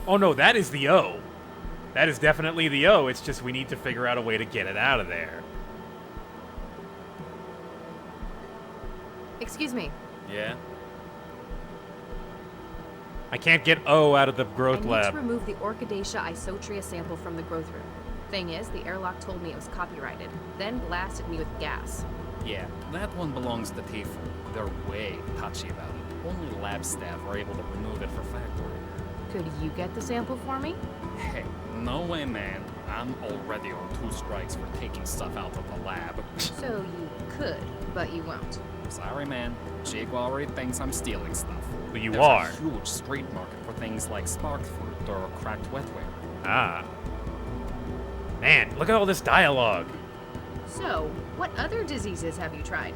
Oh no, that is the O. That is definitely the O. It's just we need to figure out a way to get it out of there. Excuse me. Yeah? I can't get O out of the growth I need lab. to remove the Orchidaceae isotria sample from the growth room. Thing is, the airlock told me it was copyrighted, then blasted me with gas. Yeah, that one belongs to Tifu. They're way touchy about it. Only lab staff were able to remove it for factory. Could you get the sample for me? Hey, no way, man. I'm already on 2 strikes for taking stuff out of the lab. So you could, but you won't. Sorry, man. Jake already thinks I'm stealing stuff. But you There's are. a huge street market for things like spark fruit or cracked wetware. Ah. Man, look at all this dialogue. So, what other diseases have you tried?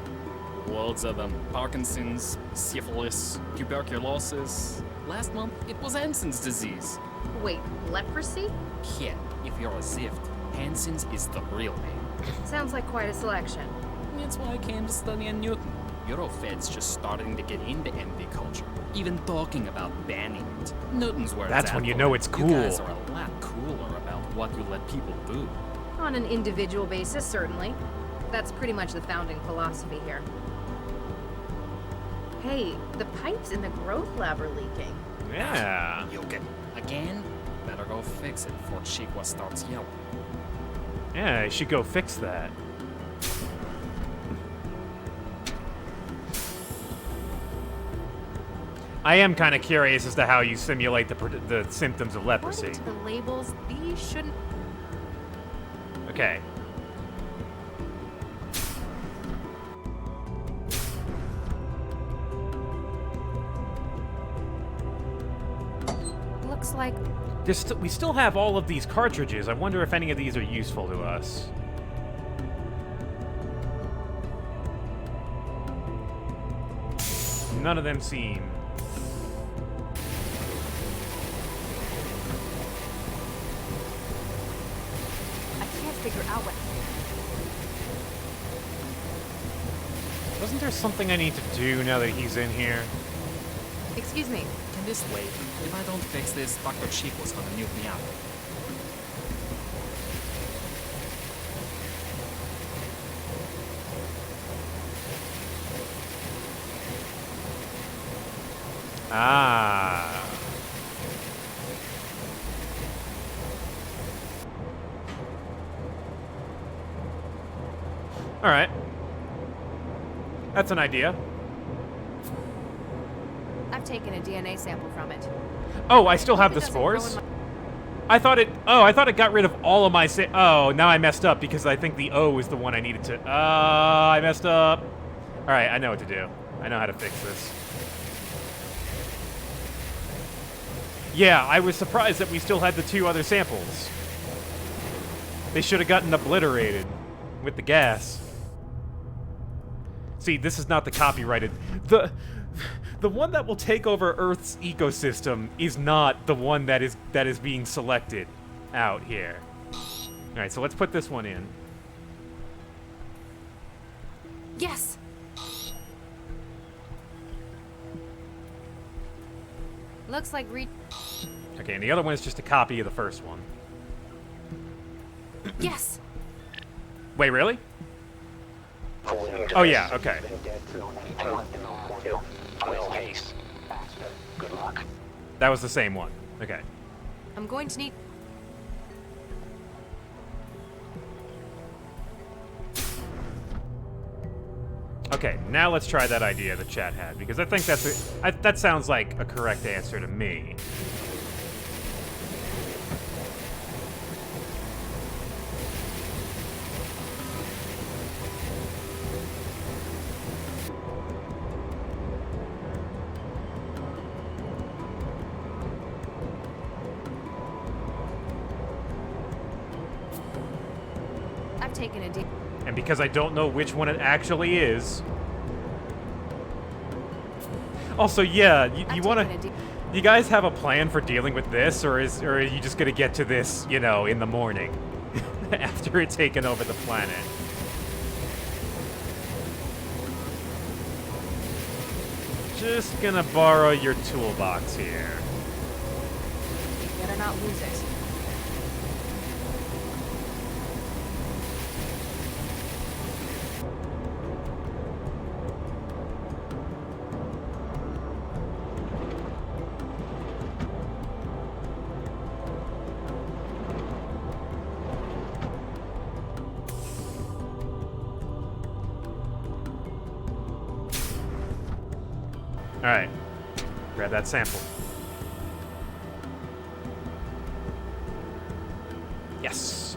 Loads of them. Parkinson's, syphilis, tuberculosis. Last month, it was Hansen's disease. Wait, leprosy? Yeah, if you're a Zift, Hansen's is the real name. Sounds like quite a selection. That's why I came to study in Newton. Eurofed's just starting to get into MD culture, even talking about banning it. Newton's where That's it's when at you for know it. it's You cool. guys are a lot cooler about what you let people do. On an individual basis, certainly. That's pretty much the founding philosophy here. Hey, the pipes in the growth lab are leaking. Yeah. You'll get again? Better go fix it before Chiqua starts yelling. Yeah, I should go fix that. I am kind of curious as to how you simulate the symptoms of leprosy. According to the labels, these shouldn't... Okay. Looks like... We still have all of these cartridges. I wonder if any of these are useful to us. None of them seem. I can't figure out what... Wasn't there something I need to do now that he's in here? Excuse me. Can this wait? If I don't fix this, Dr. Chiqua's gonna nuke me out. Ah. All right. That's an idea. I've taken a DNA sample from it. Oh, I still have the It doesn't grow in spores? my- I thought it got rid of all of my oh, now I messed up because I think the O is the one I needed to... I messed up. All right, I know what to do. I know how to fix this. Yeah, I was surprised that we still had the 2 other samples. They should have gotten obliterated with the gas. See, this is not the copyrighted... The one that will take over Earth's ecosystem is not the one that is being selected out here. All right, so let's put this one in. Yes! Looks like Okay, and the other one is just a copy of the first one. Yes! Wait, really? Oh yeah, okay. Good luck. That was the same one. Okay. I'm going to need... Okay, now let's try that idea the chat had, because I think that sounds like a correct answer to me. I've taken a deep... And because I don't know which one it actually is... Also, yeah, you want to... You guys have a plan for dealing with this, or are you just going to get to this, you know, in the morning? after it's taken over the planet. Just gonna borrow your toolbox here. Better not lose it. Alright. Grab that sample. Yes!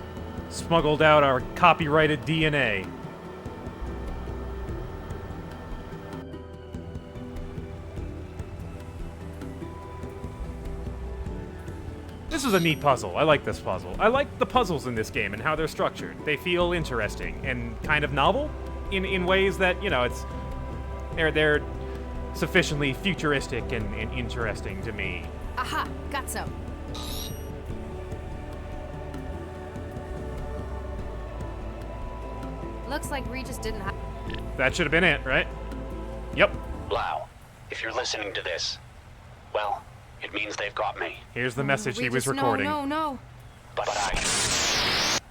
Smuggled out our copyrighted DNA. This is a neat puzzle. I like this puzzle. I like the puzzles in this game and how they're structured. They feel interesting and kind of novel in ways that, you know, they're sufficiently futuristic and interesting to me. Aha! Got some. Looks like Regis didn't have... That should have been it, right? Yep. Lau, if you're listening to this, well, it means they've got me. Here's the message he was recording. No. But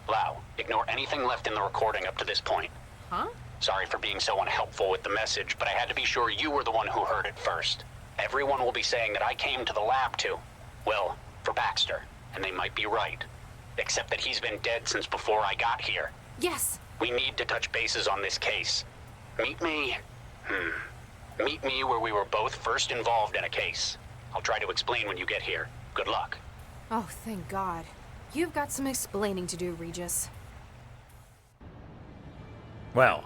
Lau, ignore anything left in the recording up to this point. Huh? Sorry for being so unhelpful with the message, but I had to be sure you were the one who heard it first. Everyone will be saying that I came to the lab for Baxter, and they might be right. Except that he's been dead since before I got here. Yes. We need to touch bases on this case. Meet me where we were both first involved in a case. I'll try to explain when you get here. Good luck. Oh, thank God. You've got some explaining to do, Regis. Well,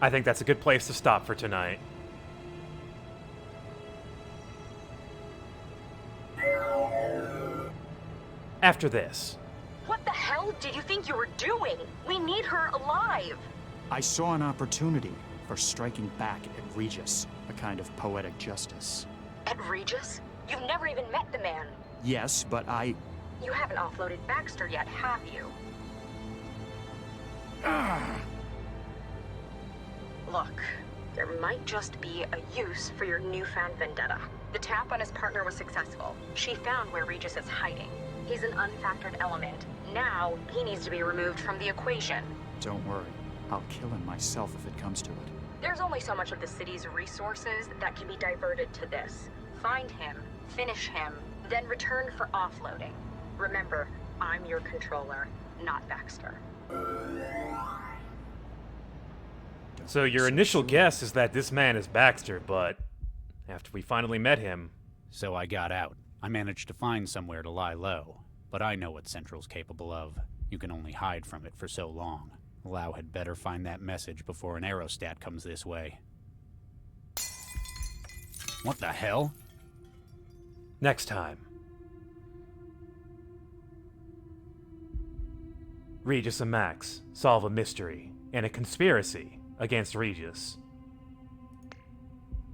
I think that's a good place to stop for tonight. After this. What the hell did you think you were doing? We need her alive. I saw an opportunity for striking back at Regis, a kind of poetic justice. At Regis? You've never even met the man. Yes, but You haven't offloaded Baxter yet, have you? Look, there might just be a use for your newfound vendetta. The tap on his partner was successful. She found where Regis is hiding. He's an unfactored element. Now, he needs to be removed from the equation. Don't worry. I'll kill him myself if it comes to it. There's only so much of the city's resources that can be diverted to this. Find him, finish him, then return for offloading. Remember, I'm your controller, not Baxter. So your initial guess is that this man is Baxter, but after we finally met him... So I got out. I managed to find somewhere to lie low, but I know what Central's capable of. You can only hide from it for so long. Lau had better find that message before an aerostat comes this way. What the hell? Next time. Regis and Max solve a mystery and a conspiracy against Regis.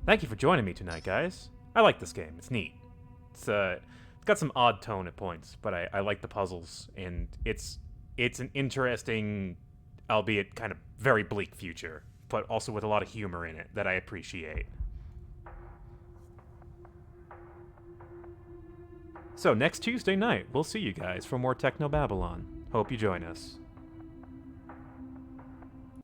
Thank you for joining me tonight, guys. I like this game. It's neat. It's got some odd tone at points, but I like the puzzles, and it's an interesting, albeit kind of very bleak future, but also with a lot of humor in it that I appreciate. So next Tuesday night, we'll see you guys for more Technobabylon. Hope you join us.